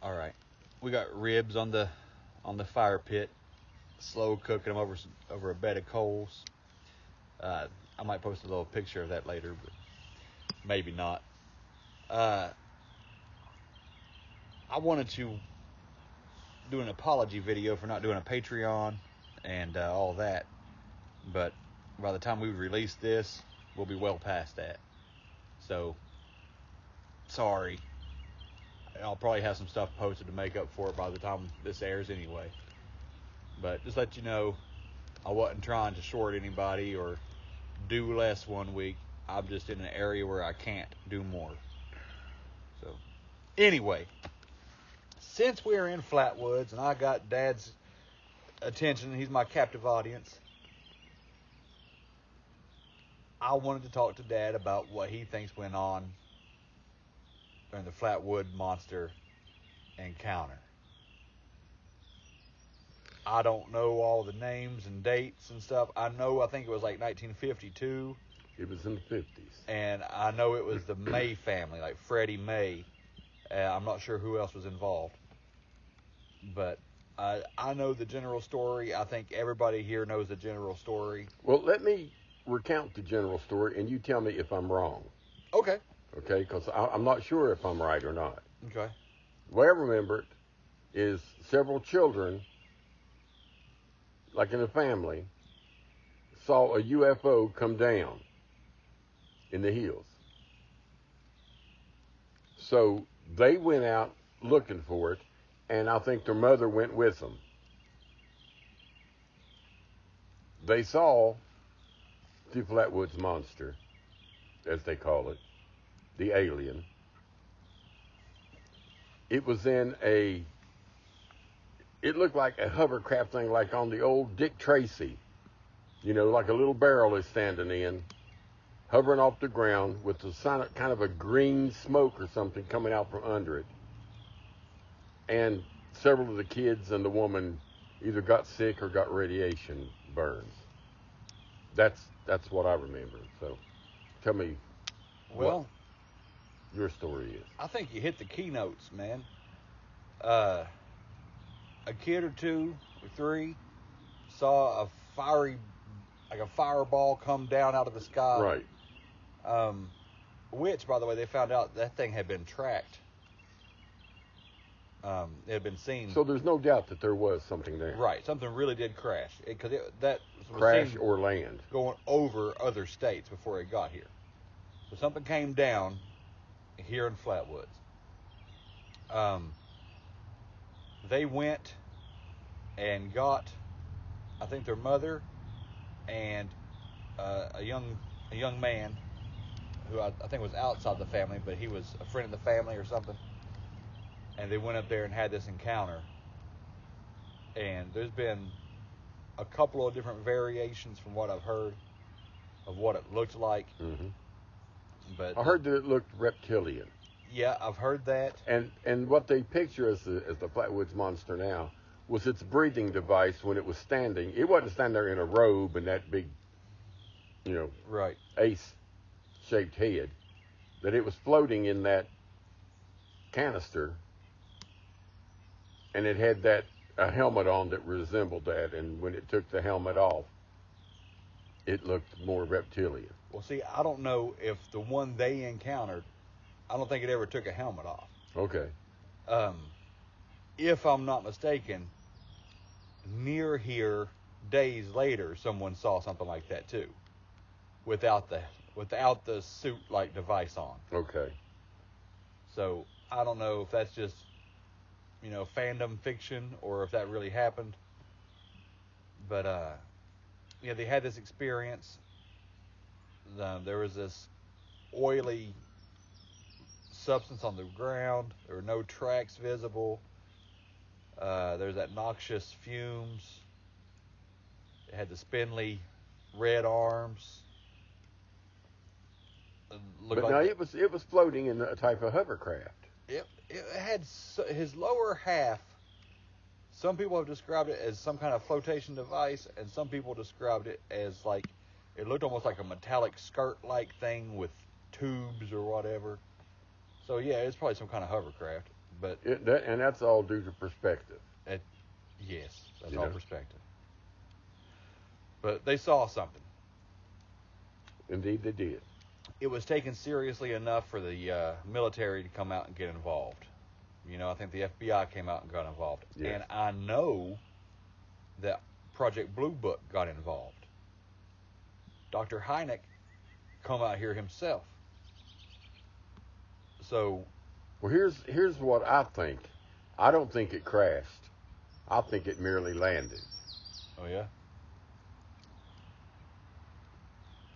S3: All right, we got ribs on the fire pit, slow cooking them over a bed of coals. I might post a little picture of that later, but maybe not. I wanted to do an apology video for not doing a Patreon and all that. But by the time we release this, we'll be well past that. So, sorry. I'll probably have some stuff posted to make up for it by the time this airs anyway. But just let you know, I wasn't trying to short anybody or do less one week. I'm just in an area where I can't do more. So, anyway, since we're in Flatwoods and I got Dad's attention, he's my captive audience, I wanted to talk to Dad about what he thinks went on during the Flatwood monster encounter. I don't know all the names and dates and stuff. I think it was like 1952.
S2: It was in the 50s.
S3: And I know it was the May family, like Freddie May. I'm not sure who else was involved. But I know the general story. I think everybody here knows the general story.
S2: Well, let me recount the general story, and you tell me if I'm wrong.
S3: Okay.
S2: Okay, because I'm not sure if I'm right or not.
S3: Okay.
S2: The way I remember it is several children, like in a family, saw a UFO come down in the hills. So they went out looking for it, and I think their mother went with them. They saw the Flatwoods monster, as they call it, the alien. It was in it looked like a hovercraft thing, like on the old Dick Tracy, like a little barrel is standing in, hovering off the ground with the kind of a green smoke or something coming out from under it. And several of the kids and the woman either got sick or got radiation burns. That's what I remember. So tell me what your story is.
S3: I think you hit the keynotes, man. A kid or two or three saw a fireball come down out of the sky.
S2: Right.
S3: Which, by the way, they found out that thing had been tracked. It had been seen.
S2: So there's no doubt that there was something there.
S3: Right. Something really did crash.
S2: Crash or land.
S3: Going over other states before it got here. So something came down here in Flatwoods. They went and got, I think, their mother and a young man who I think was outside the family, but he was a friend of the family or something. And they went up there and had this encounter. And there's been a couple of different variations from what I've heard of what it looked like.
S2: Mm-hmm.
S3: But
S2: I heard that it looked reptilian.
S3: Yeah, I've heard that.
S2: And what they picture as the Flatwoods monster now was its breathing device when it was standing. It wasn't standing there in a robe and that big,
S3: right,
S2: ace-shaped head. That it was floating in that canister, and it had a helmet on that resembled that. And when it took the helmet off, it looked more reptilian.
S3: Well, see, I don't know if the one they encountered, I don't think it ever took a helmet off.
S2: Okay.
S3: If I'm not mistaken, near here, days later, someone saw something like that too, without the suit-like device on.
S2: Okay.
S3: So I don't know if that's just, fandom fiction or if that really happened. But they had this experience. There was this oily substance on the ground. There were no tracks visible. There's that noxious fumes. It had the spindly red arms.
S2: It was floating in a type of hovercraft.
S3: It had his lower half. Some people have described it as some kind of flotation device, and some people described it as it looked almost like a metallic skirt-like thing with tubes or whatever. So yeah, it's probably some kind of hovercraft. But
S2: and that's all due to perspective.
S3: Yes, that's all perspective. But they saw something.
S2: Indeed, they did.
S3: It was taken seriously enough for the military to come out and get involved. You know, I think the FBI came out and got involved.
S2: Yes.
S3: And I know that Project Blue Book got involved. Dr. Hynek come out here himself. So,
S2: Well, here's what I think. I don't think it crashed. I think it merely landed.
S3: oh yeah?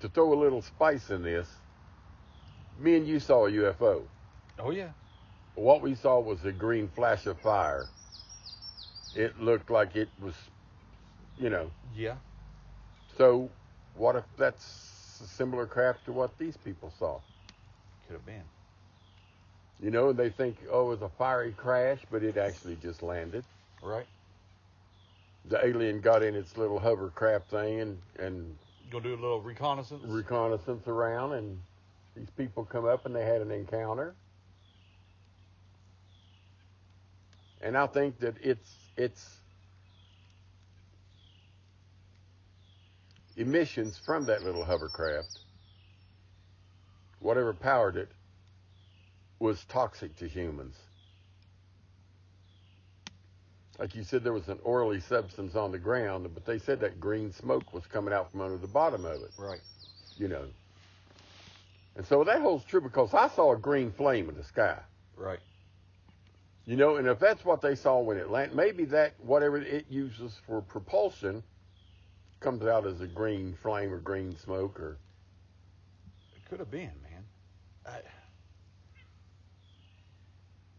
S2: To throw a little spice in this, me and you saw a UFO.
S3: Oh yeah.
S2: What we saw was a green flash of fire. It looked like it was, you know.
S3: Yeah.
S2: So, what if that's a similar craft to what these people saw?
S3: Could have been.
S2: You know, and they think, oh, it was a fiery crash, but it actually just landed.
S3: Right.
S2: The alien got in its little hovercraft thing and
S3: Gonna do a little reconnaissance
S2: around, and these people come up and they had an encounter. And I think that it's emissions from that little hovercraft, whatever powered it, was toxic to humans. Like you said, there was an oily substance on the ground, but they said that green smoke was coming out from under the bottom of it.
S3: Right.
S2: You know. And so that holds true because I saw a green flame in the sky.
S3: Right.
S2: You know, and if that's what they saw when it landed, maybe that, whatever it uses for propulsion, comes out as a green flame or green smoke or...
S3: It could have been, man.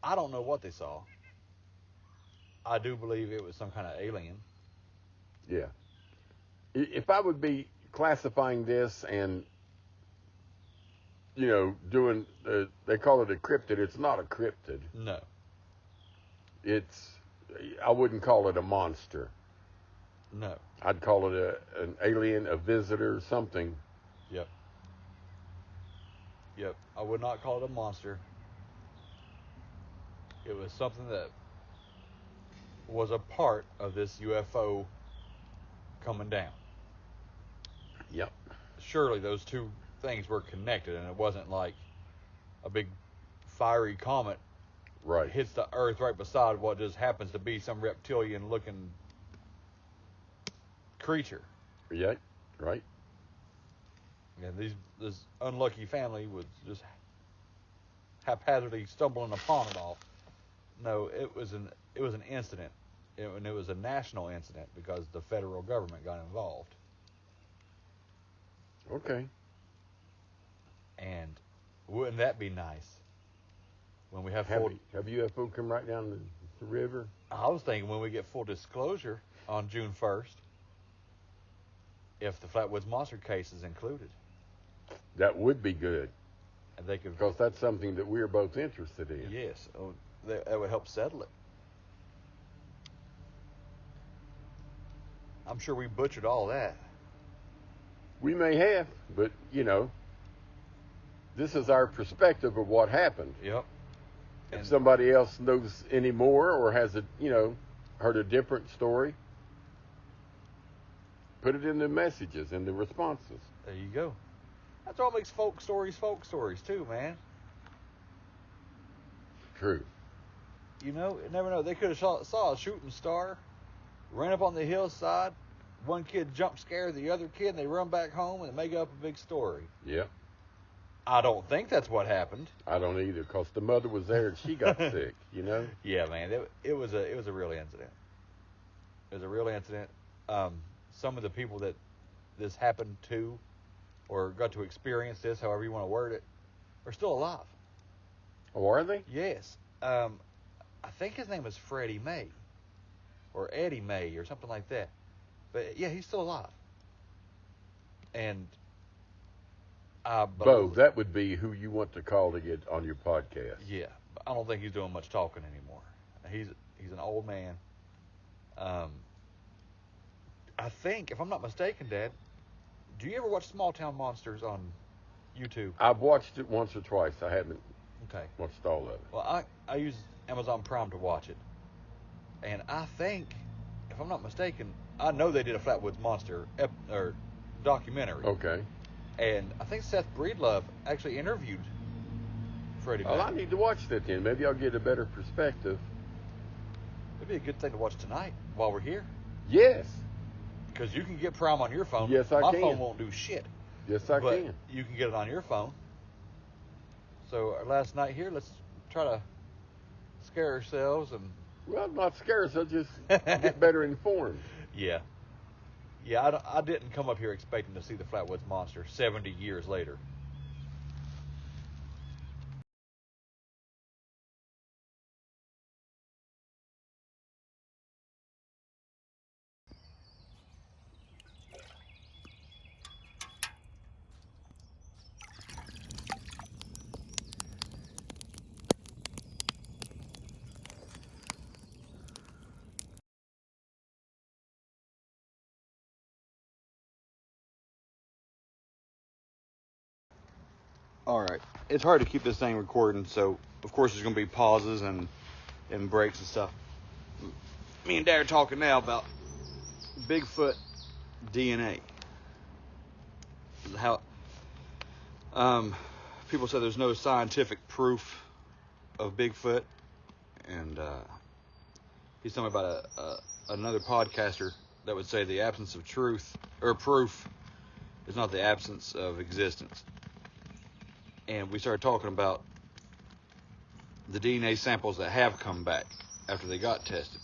S3: I don't know what they saw. I do believe it was some kind of alien.
S2: Yeah. If I would be classifying this and, you know, doing, they call it a cryptid. It's not a cryptid.
S3: No.
S2: I wouldn't call it a monster.
S3: No.
S2: I'd call it an alien, a visitor, something.
S3: Yep. Yep. I would not call it a monster. It was something that was a part of this UFO coming down.
S2: Yep.
S3: Surely those two things were connected, and it wasn't like a big fiery comet
S2: Right.
S3: hits the earth right beside what just happens to be some reptilian looking creature.
S2: Yeah. Right.
S3: And this unlucky family was just haphazardly stumbling upon it all. No, it was an incident, and it was a national incident because the federal government got involved.
S2: Okay.
S3: And wouldn't that be nice when we have
S2: Have UFO come right down the river?
S3: I was thinking when we get full disclosure on June 1st, if the Flatwoods monster case is included.
S2: That would be good.
S3: And they could,
S2: because that's something that we're both interested in.
S3: yes, that would help settle it. I'm sure we butchered all that.
S2: We may have, but, you know, this is our perspective of what happened.
S3: Yep.
S2: If
S3: And
S2: somebody else knows any more or has heard a different story, put it in the messages and the responses.
S3: there you go. That's what makes folk stories too, man.
S2: True.
S3: You know, you never know. They could have saw a shooting star, ran up on the hillside, one kid jump scared the other kid, and they run back home and make up a big story.
S2: Yeah.
S3: I don't think that's what happened.
S2: I don't either, because the mother was there and she got sick, you know?
S3: Yeah, man, it was a real incident. It was a real incident. Some of the people that this happened to, or got to experience this, however you want to word it, are still alive.
S2: Oh, are they?
S3: Yes. I think his name is Freddie May, or Eddie May, or something like that. But yeah, he's still alive. And
S2: Bo, that would be who you want to call to get on your podcast.
S3: yeah, but I don't think he's doing much talking anymore. He's an old man. I think, if I'm not mistaken, Dad, do you ever watch Small Town Monsters on YouTube?
S2: I've watched it once or twice. I haven't
S3: Okay.
S2: watched all of it.
S3: Well, I use Amazon Prime to watch it. And I think, if I'm not mistaken, I know they did a Flatwoods Monster or documentary.
S2: Okay.
S3: And I think Seth Breedlove actually interviewed Freddie
S2: Well, I
S3: Mac.
S2: need to watch that then. Maybe I'll get a better perspective.
S3: It'd be a good thing to watch tonight while we're here.
S2: Yes.
S3: Because you can get Prime on your phone.
S2: Yes, I
S3: My
S2: can.
S3: phone won't do shit.
S2: Yes, I
S3: but
S2: can.
S3: You can get it on your phone. So our last night here, let's try to scare ourselves and.
S2: Well, not scared, so just get better informed.
S3: Yeah. Yeah, I didn't come up here expecting to see the Flatwoods monster 70 years later. All right. It's hard to keep this thing recording, so of course there's going to be pauses and breaks and stuff. Me and Dad are talking now about Bigfoot DNA. How people say there's no scientific proof of Bigfoot, and he's talking about another podcaster that would say the absence of truth or proof is not the absence of existence. And we started talking about the DNA samples that have come back after they got tested.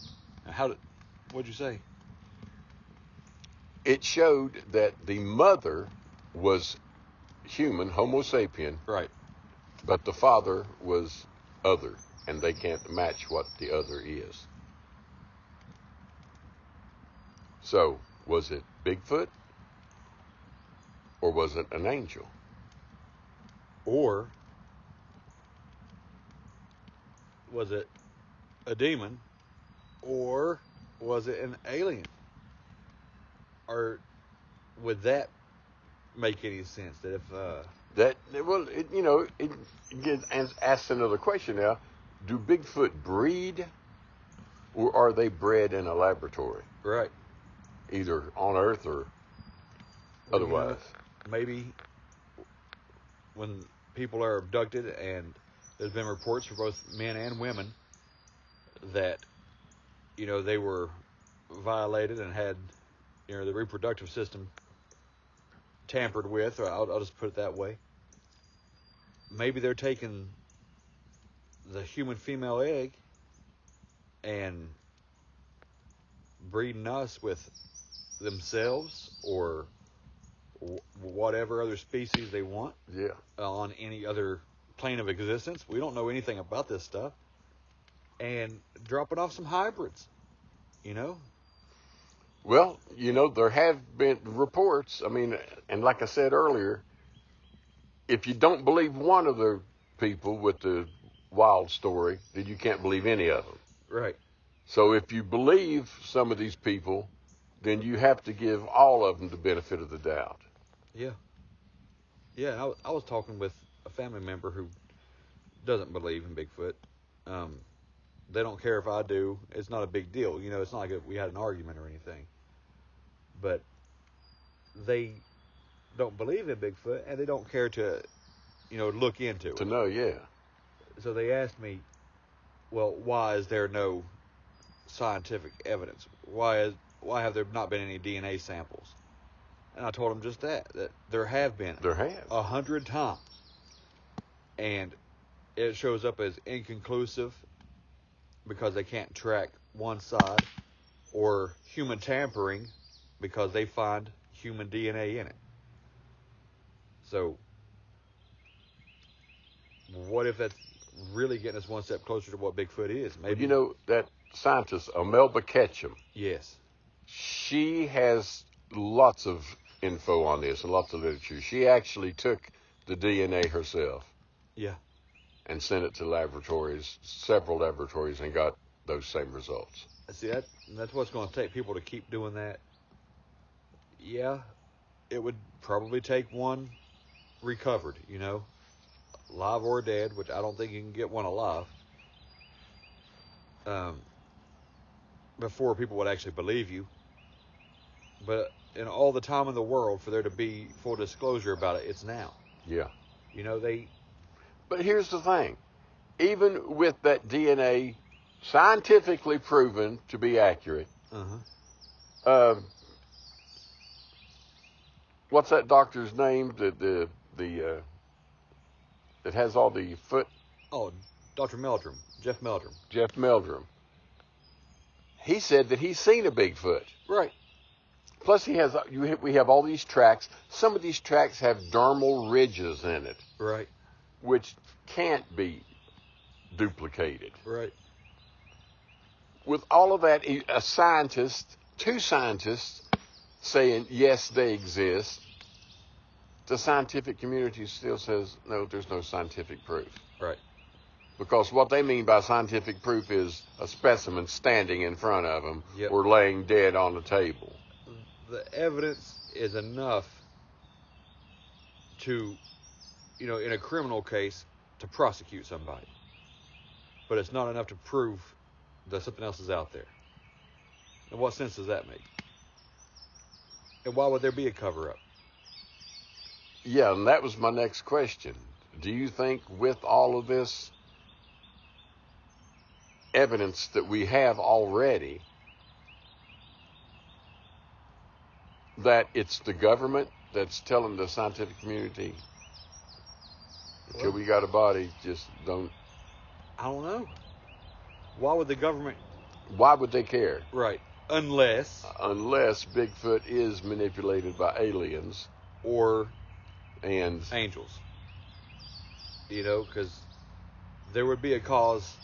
S3: Now, what'd you say?
S2: It showed that the mother was human, Homo sapien,
S3: Right.
S2: but the father was other, and they can't match what the other is. So, was it Bigfoot? Or was it an angel?
S3: Or was it a demon? Or was it an alien? Or would that make any sense? That if
S2: it gets asked another question now. Do Bigfoot breed, or are they bred in a laboratory?
S3: right,
S2: Either on Earth or
S3: Well, you know,
S2: otherwise.
S3: maybe when people are abducted, and there's been reports for both men and women that they were violated and had the reproductive system tampered with, or I'll just put it that way. Maybe they're taking the human female egg and breeding us with themselves or whatever other species they want.
S2: Yeah.
S3: On any other plane of existence. We don't know anything about this stuff. And dropping off some hybrids,
S2: Well, there have been reports. I mean, and like I said earlier, if you don't believe one of the people with the wild story, then you can't believe any of them.
S3: Right.
S2: So if you believe some of these people, then you have to give all of them the benefit of the doubt.
S3: Yeah. Yeah, I was talking with a family member who doesn't believe in Bigfoot. They don't care if I do. It's not a big deal. It's not like we had an argument or anything. But they don't believe in Bigfoot, and they don't care to, look into it.
S2: To know, yeah.
S3: So they asked me, well, why is there no scientific evidence? Why have there not been any DNA samples? And I told them just that there have been.
S2: There have.
S3: 100 times. And it shows up as inconclusive because they can't track one side, or human tampering because they find human DNA in it. So, what if that's really getting us one step closer to what Bigfoot is? Maybe.
S2: That scientist, Melba Ketchum.
S3: Yes.
S2: She has lots of info on this and lots of literature. She actually took the DNA herself.
S3: Yeah.
S2: And sent it to several laboratories, and got those same results.
S3: See, that's what's going to take people to keep doing that. Yeah, it would probably take one recovered, live or dead, which I don't think you can get one alive, before people would actually believe you. But in all the time in the world for there to be full disclosure about it, it's now.
S2: Yeah. But here's the thing. Even with that DNA scientifically proven to be accurate, what's that doctor's name? That has all the foot.
S3: Oh, Dr. Meldrum, Jeff Meldrum.
S2: Jeff Meldrum. He said that he's seen a Bigfoot.
S3: Right.
S2: Plus, we have all these tracks. Some of these tracks have dermal ridges in it.
S3: Right.
S2: Which can't be duplicated.
S3: Right.
S2: With all of that, two scientists saying, yes, they exist, the scientific community still says, no, there's no scientific proof.
S3: Right.
S2: Because what they mean by scientific proof is a specimen standing in front of them or laying dead on the table.
S3: The evidence is enough to, in a criminal case, to prosecute somebody. But it's not enough to prove that something else is out there. And what sense does that make? And why would there be a cover-up?
S2: Yeah, and that was my next question. Do you think with all of this evidence that we have already, that it's the government that's telling the scientific community, until we got a body, just don't...
S3: I don't know. Why would the government...
S2: Why would they care?
S3: Right. Unless
S2: Bigfoot is manipulated by aliens. And
S3: angels. Because there would be a cause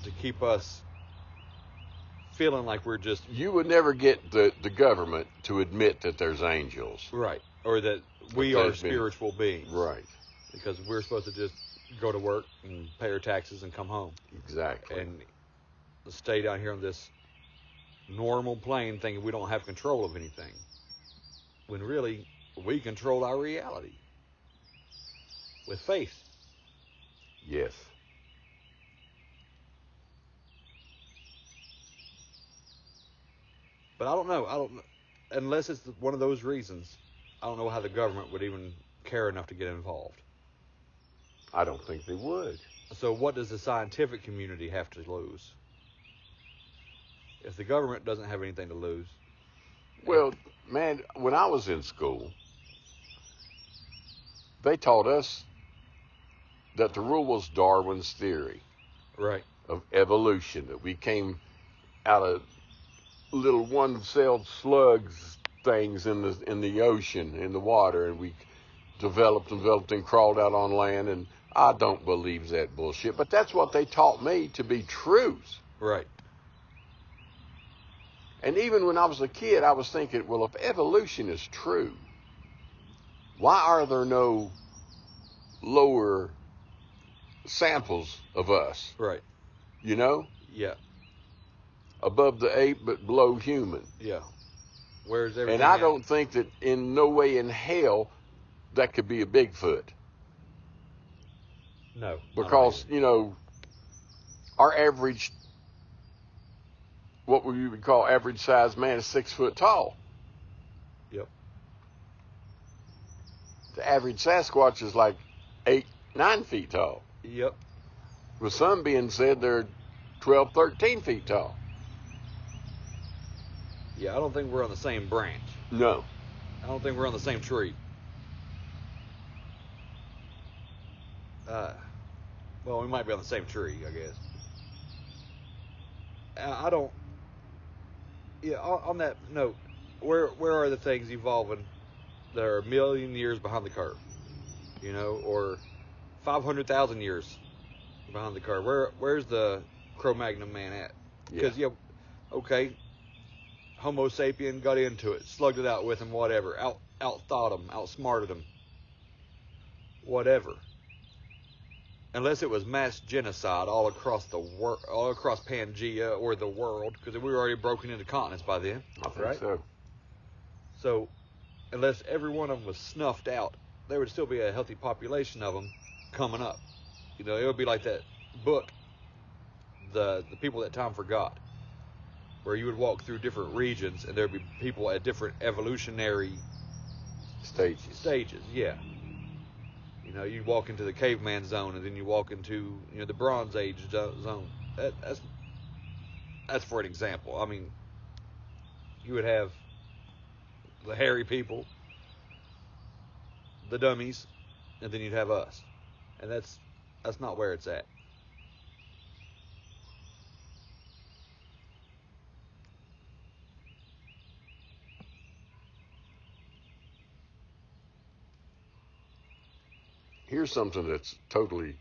S3: to keep us feeling like we're just...
S2: You would never get the government to admit that there's angels.
S3: Right. Or that we are spiritual beings.
S2: Right.
S3: Because we're supposed to just go to work and pay our taxes and come home.
S2: Exactly.
S3: And stay down here on this normal plane thinking we don't have control of anything. When really, we control our reality. With faith.
S2: Yes.
S3: But I don't know. Unless it's one of those reasons, I don't know how the government would even care enough to get involved.
S2: I don't think they would.
S3: So what does the scientific community have to lose? If the government doesn't have anything to lose.
S2: Well, man, when I was in school, they taught us that the rule was Darwin's theory.
S3: Right.
S2: Of evolution, that we came out of little one-celled slugs things in the ocean, in the water, and we developed and crawled out on land, and I don't believe that bullshit. But that's what they taught me to be truth.
S3: Right.
S2: And even when I was a kid, I was thinking, well, if evolution is true, why are there no lower samples of us?
S3: Right. Yeah.
S2: Above the ape, but below human.
S3: Yeah. Where's everything?
S2: And I don't think that in no way in hell that could be a Bigfoot.
S3: No.
S2: Because, our average, what we would call average size man is 6 foot tall.
S3: Yep.
S2: The average Sasquatch is like 8-9 feet tall.
S3: Yep.
S2: With some being said they're 12, 13 feet tall.
S3: Yeah, I don't think we're on the same branch.
S2: No.
S3: I don't think we're on the same tree. Well, we might be on the same tree, I guess. I don't... Yeah, on that note, where are the things evolving that are a million years behind the curve? Or 500,000 years behind the curve? Where's the Cro-Magnon man at? Because, okay, Homo sapien got into it, slugged it out with him, whatever, out-thought him, outsmarted him, whatever. Unless it was mass genocide all across the world, all across Pangea or the world, because we were already broken into continents by then.
S2: I think so.
S3: So, unless every one of them was snuffed out, there would still be a healthy population of them coming up. It would be like that book, the People That Time Forgot, where you would walk through different regions and there'd be people at different evolutionary
S2: stages.
S3: Yeah. You walk into the caveman zone, and then you walk into the Bronze Age zone. That's for an example. I mean, you would have the hairy people, the dummies, and then you'd have us, and that's not where it's at.
S2: Here's something that's totally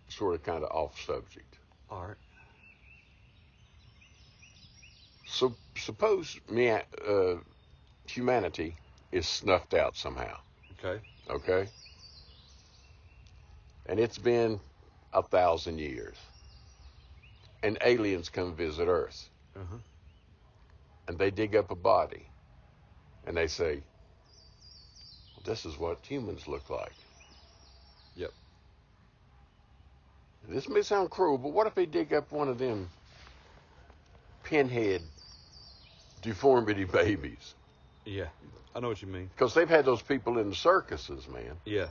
S2: sort of kind of off subject.
S3: All right.
S2: So suppose humanity is snuffed out somehow.
S3: Okay.
S2: Okay? And it's been 1,000 years. And aliens come visit Earth.
S3: Uh-huh.
S2: And they dig up a body. And they say, well, this is what humans look like.
S3: Yep.
S2: This may sound cruel, but what if they dig up one of them pinhead deformity babies?
S3: Yeah, I know what you mean.
S2: Because they've had those people in the circuses, man.
S3: Yeah.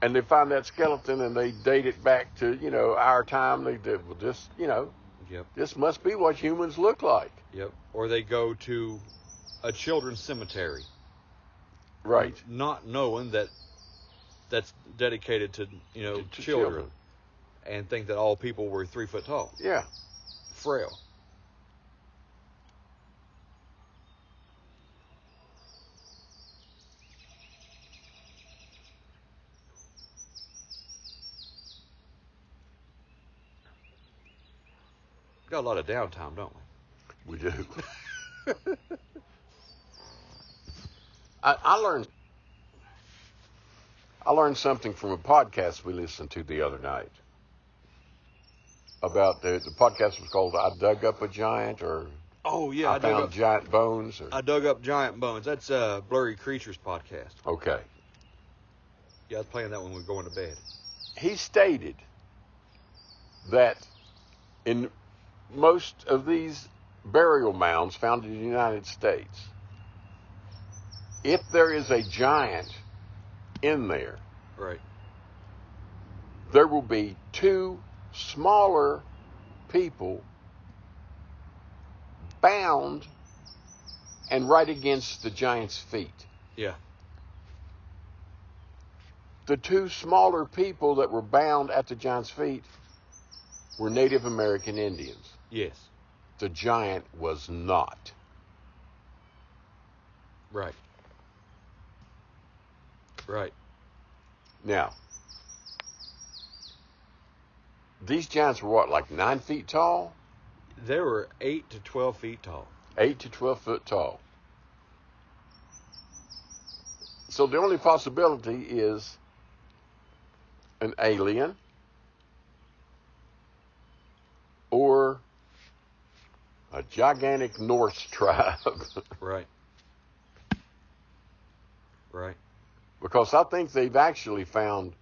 S2: And they find that skeleton and they date it back to, our time. They did, well, this,
S3: Yep.
S2: this must be what humans look like.
S3: Yep. Or they go to a children's cemetery.
S2: Right.
S3: Not knowing that that's dedicated to,
S2: To
S3: children. And think that all people were 3 foot tall.
S2: Yeah.
S3: Frail. Got a lot of downtime, don't we?
S2: We do. I learned something from a podcast we listened to the other night about the podcast was called "I Dug Up a Giant" or
S3: Oh yeah,
S2: I found giant bones. Or,
S3: I dug up giant bones. That's Blurry Creatures podcast.
S2: okay.
S3: Yeah, I was playing that when we were going to bed.
S2: He stated that in most of these burial mounds found in the United States, if there is a giant in there,
S3: Right.
S2: there will be 2 smaller people bound and right against the giant's feet.
S3: Yeah.
S2: The 2 smaller people that were bound at the giant's feet were Native American Indians.
S3: Yes.
S2: The giant was not.
S3: Right. Right.
S2: Now, these giants were what, like 9 feet tall?
S3: They were 8 to 12 feet tall.
S2: 8 to 12 foot tall. So the only possibility is an alien or a gigantic Norse tribe.
S3: Right. Right.
S2: Because I think they've actually found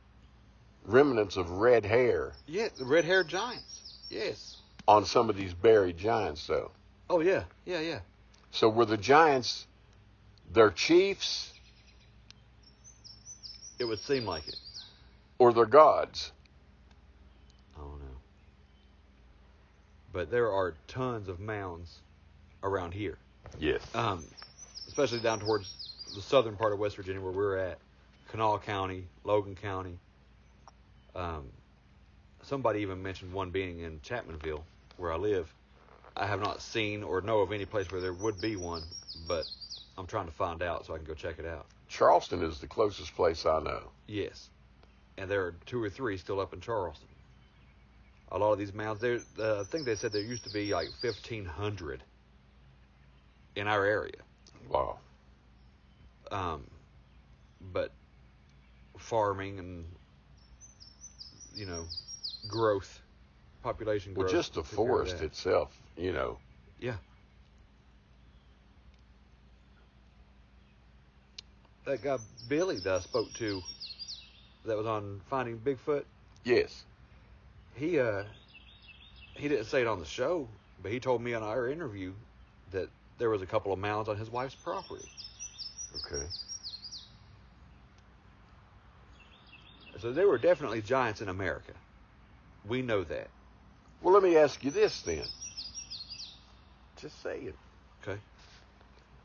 S2: remnants of red hair
S3: Yeah, the red-haired giants. Yes.
S2: on some of these buried giants, though.
S3: Oh yeah. Yeah, yeah.
S2: So were the giants their chiefs
S3: It would seem like it.
S2: or their gods?
S3: I don't know. But there are tons of mounds around here.
S2: Yes.
S3: Especially down towards the southern part of West Virginia where we're at. Kanawha County, Logan County. Somebody even mentioned one being in Chapmanville, where I live. I have not seen or know of any place where there would be one, but I'm trying to find out so I can go check it out.
S2: Charleston is the closest place I know.
S3: Yes. And there are 2 or 3 still up in Charleston. A lot of these mounds, I think they said there used to be like 1,500 in our area.
S2: Wow.
S3: But farming and, growth, population growth.
S2: Well, just the
S3: took care of
S2: forest
S3: that.
S2: itself,
S3: Yeah. That guy Billy that I spoke to that was on Finding Bigfoot,
S2: Yes.
S3: he didn't say it on the show, but he told me on our interview that there was a couple of mounds on his wife's property.
S2: Okay.
S3: So there were definitely giants in America. We know that.
S2: Well, let me ask you this then. Just say it.
S3: Okay.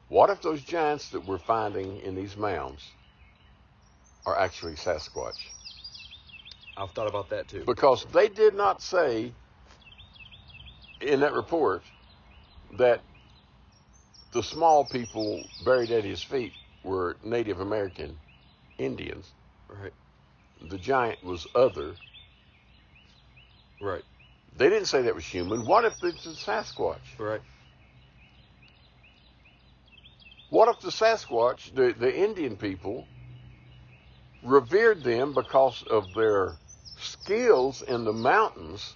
S2: What if those giants that we're finding in these mounds are actually Sasquatch?
S3: I've thought about that too.
S2: Because they did not say in that report that the small people buried at his feet were Native American Indians.
S3: Right.
S2: The giant was other.
S3: Right.
S2: They didn't say that was human. What if it's a Sasquatch?
S3: Right.
S2: What if the Sasquatch, the Indian people, revered them because of their skills in the mountains,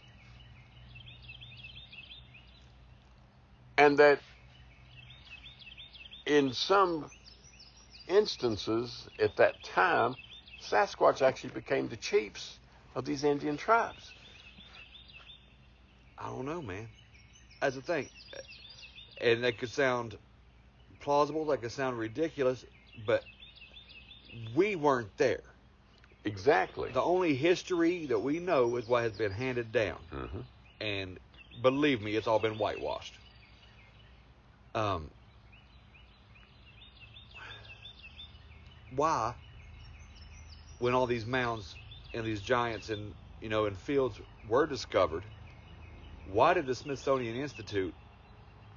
S2: and that in some instances at that time, Sasquatch actually became the chiefs of these Indian tribes?
S3: I don't know, man. That's the thing. And that could sound plausible, that could sound ridiculous, but we weren't there.
S2: Exactly.
S3: The only history that we know is what has been handed down.
S2: Mm-hmm.
S3: And believe me, it's all been whitewashed. Why, when all these mounds and these giants and in fields were discovered, why did the Smithsonian Institute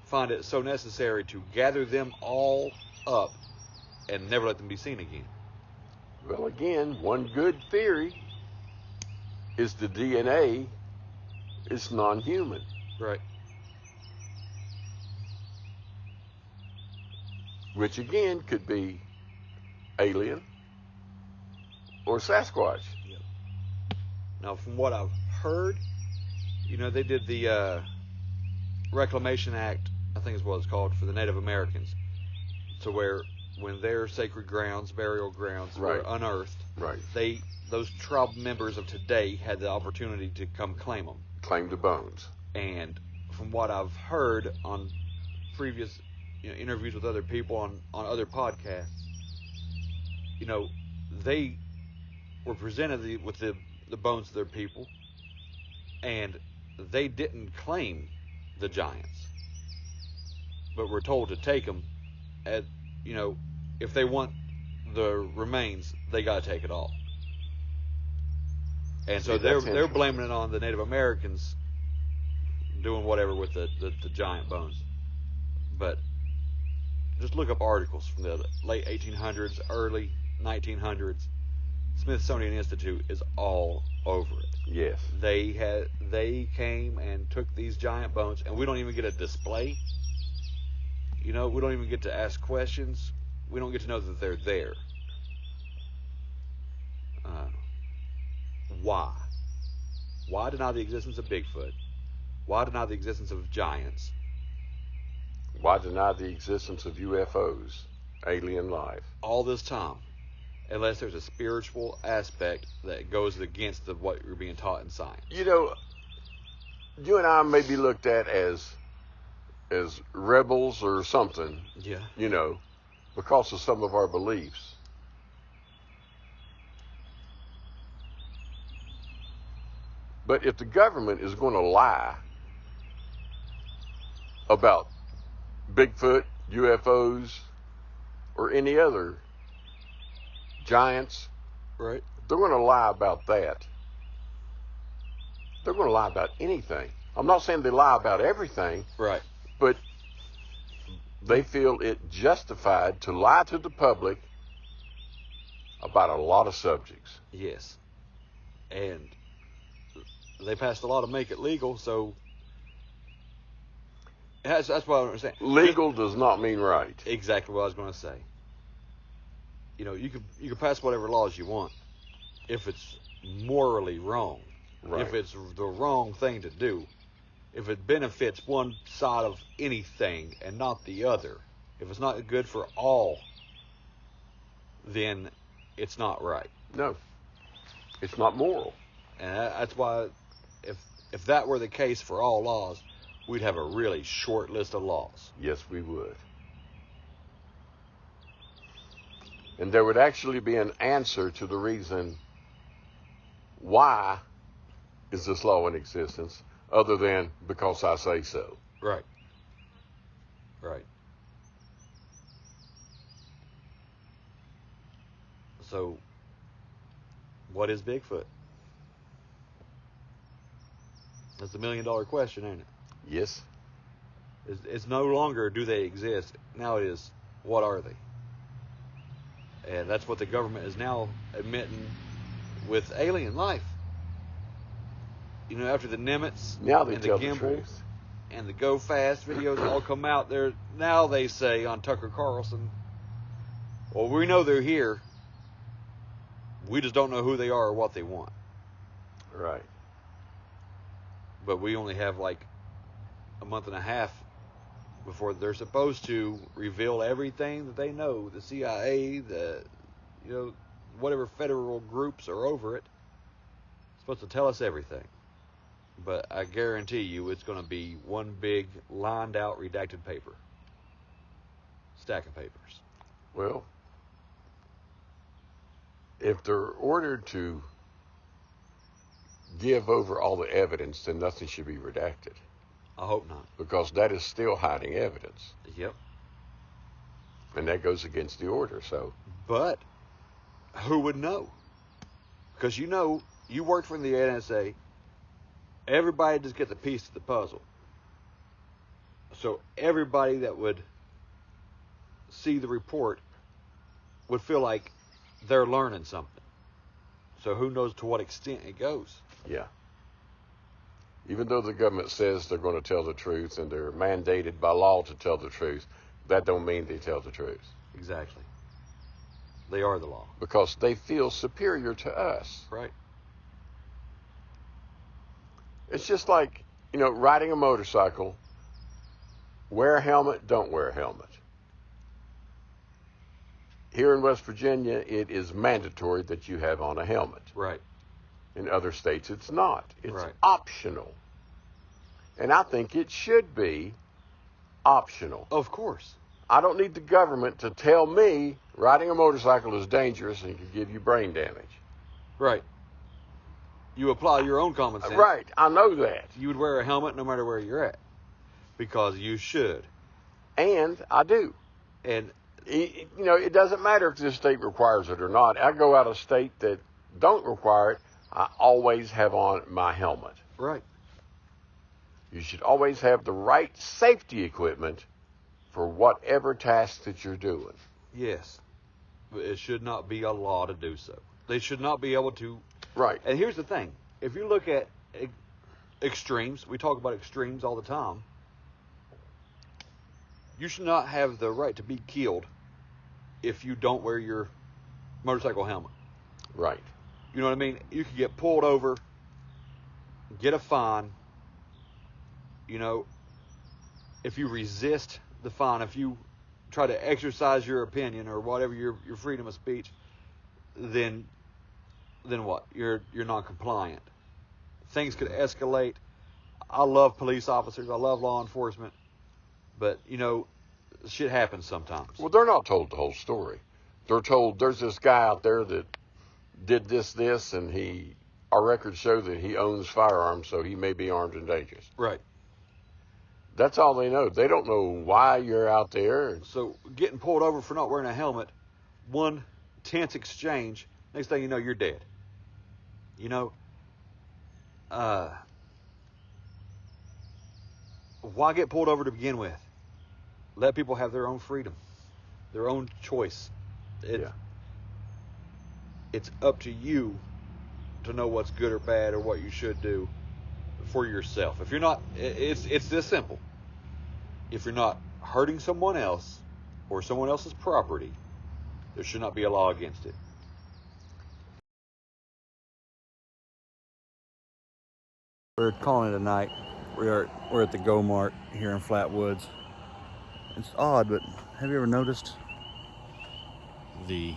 S3: find it so necessary to gather them all up and never let them be seen again?
S2: Well, again, one good theory is the DNA is non-human.
S3: Right.
S2: Which again could be alien or Sasquatch.
S3: Yep. Now, from what I've heard, they did the Reclamation Act, I think is what it's called, for the Native Americans, to where when their sacred grounds, burial grounds, were unearthed,
S2: right,
S3: those tribe members of today had the opportunity to come claim them.
S2: Claim the bones.
S3: And from what I've heard on previous interviews with other people on other podcasts, they were presented with the bones of their people, and they didn't claim the giants, but were told to take them at, if they want the remains, they got to take it all. And so they're blaming it on the Native Americans doing whatever with the giant bones. But just look up articles from the late 1800s, early 1900s. Smithsonian Institute is all over it.
S2: Yes.
S3: They came and took these giant bones, and we don't even get a display. We don't even get to ask questions. We don't get to know that they're there. Why? Why deny the existence of Bigfoot? Why deny the existence of giants?
S2: Why deny the existence of UFOs, alien life?
S3: All this time, unless there's a spiritual aspect that goes against what you're being taught in science.
S2: You and I may be looked at as rebels or something.
S3: Yeah.
S2: Because of some of our beliefs. But if the government is going to lie about Bigfoot, UFOs, or any other giants,
S3: right,
S2: they're going to lie about that. They're going to lie about anything. I'm not saying they lie about everything,
S3: right,
S2: but they feel it justified to lie to the public about a lot of subjects.
S3: Yes. And they passed a law to make it legal, so that's what I understand.
S2: Legal does not mean right.
S3: Exactly what I was going to say. You can pass whatever laws you want if it's morally wrong.
S2: Right.
S3: If it's the wrong thing to do. If it benefits one side of anything and not the other. If it's not good for all, then it's not right.
S2: No. It's not moral.
S3: And that's why if that were the case for all laws, we'd have a really short list of laws.
S2: Yes, we would. And there would actually be an answer to the reason why is this law in existence other than because I say so.
S3: Right. Right. So, what is Bigfoot? That's the $1 million question, ain't it?
S2: Yes.
S3: It's no longer do they exist. Now it is, what are they? And that's what the government is now admitting with alien life. You know, after the Nimitz
S2: Now they
S3: and the
S2: tell the
S3: Gimbal
S2: truth.
S3: and the Go Fast videos all come out there, now they say on Tucker Carlson, well, we know they're here. We just don't know who they are or what they want.
S2: Right.
S3: But we only have like a month and a half before they're supposed to reveal everything that they know. The CIA, whatever federal groups are over it, supposed to tell us everything. But I guarantee you it's going to be one big lined out redacted paper. Stack of papers.
S2: Well, if they're ordered to give over all the evidence, then nothing should be redacted.
S3: I hope not.
S2: Because that is still hiding evidence.
S3: Yep.
S2: And that goes against the order, so.
S3: But who would know? Because you worked for the NSA. Everybody just gets a piece of the puzzle. So everybody that would see the report would feel like they're learning something. So who knows to what extent it goes?
S2: Yeah. Even though the government says they're going to tell the truth and they're mandated by law to tell the truth, that don't mean they tell the truth.
S3: Exactly. They are the law.
S2: Because they feel superior to us.
S3: Right.
S2: It's just like, riding a motorcycle. Wear a helmet, don't wear a helmet. Here in West Virginia, it is mandatory that you have on a helmet.
S3: Right.
S2: In other states, it's not. It's
S3: right.
S2: optional. And I think it should be optional.
S3: Of course.
S2: I don't need the government to tell me riding a motorcycle is dangerous and can give you brain damage.
S3: Right. You apply your own common sense.
S2: Right. I know that.
S3: You would wear a helmet no matter where you're at. Because you should.
S2: And I do.
S3: And
S2: it doesn't matter if this state requires it or not. I go out of state that don't require it. I always have on my helmet.
S3: Right.
S2: You should always have the right safety equipment for whatever task that you're doing.
S3: Yes. But it should not be a law to do so. They should not be able to.
S2: Right.
S3: And here's the thing. If you look at extremes, we talk about extremes all the time. You should not have the right to be killed if you don't wear your motorcycle helmet.
S2: Right.
S3: You know what I mean? You could get pulled over, get a fine. If you resist the fine, if you try to exercise your opinion or whatever, your freedom of speech, then what? You're non-compliant. Things could escalate. I love police officers. I love law enforcement. But, shit happens sometimes.
S2: Well, they're not told the whole story. They're told there's this guy out there that did this, and our records show that he owns firearms, so he may be armed and dangerous.
S3: Right.
S2: That's all they know. They don't know why you're out there.
S3: So getting pulled over for not wearing a helmet, one tense exchange, next thing you know, you're dead. Why get pulled over to begin with? Let people have their own freedom, their own choice. It's up to you to know what's good or bad or what you should do for yourself. If you're not, it's this simple. If you're not hurting someone else or someone else's property, there should not be a law against it. We're calling it a night. We're at the Go Mart here in Flatwoods. It's odd, but have you ever noticed the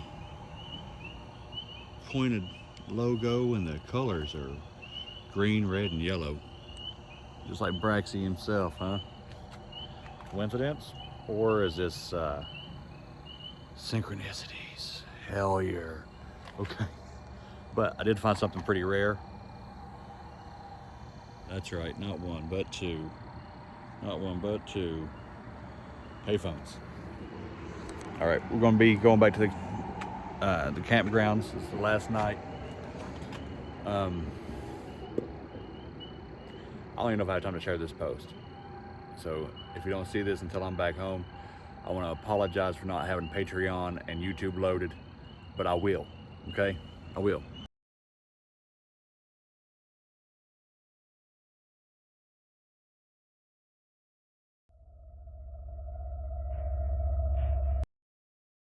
S3: pointed logo and the colors are green, red, and yellow? Just like Braxy himself, huh? Coincidence? Or is this synchronicities? Hell yeah. Okay.
S1: But I did find something pretty rare. That's right, not one, but two. Not one, but two. Payphones. All right, we're gonna be going back to the campgrounds. It's the last night. I don't even know if I have time to share this post. So if you don't see this until I'm back home, I want to apologize for not having Patreon and YouTube loaded, but I will, okay? I will.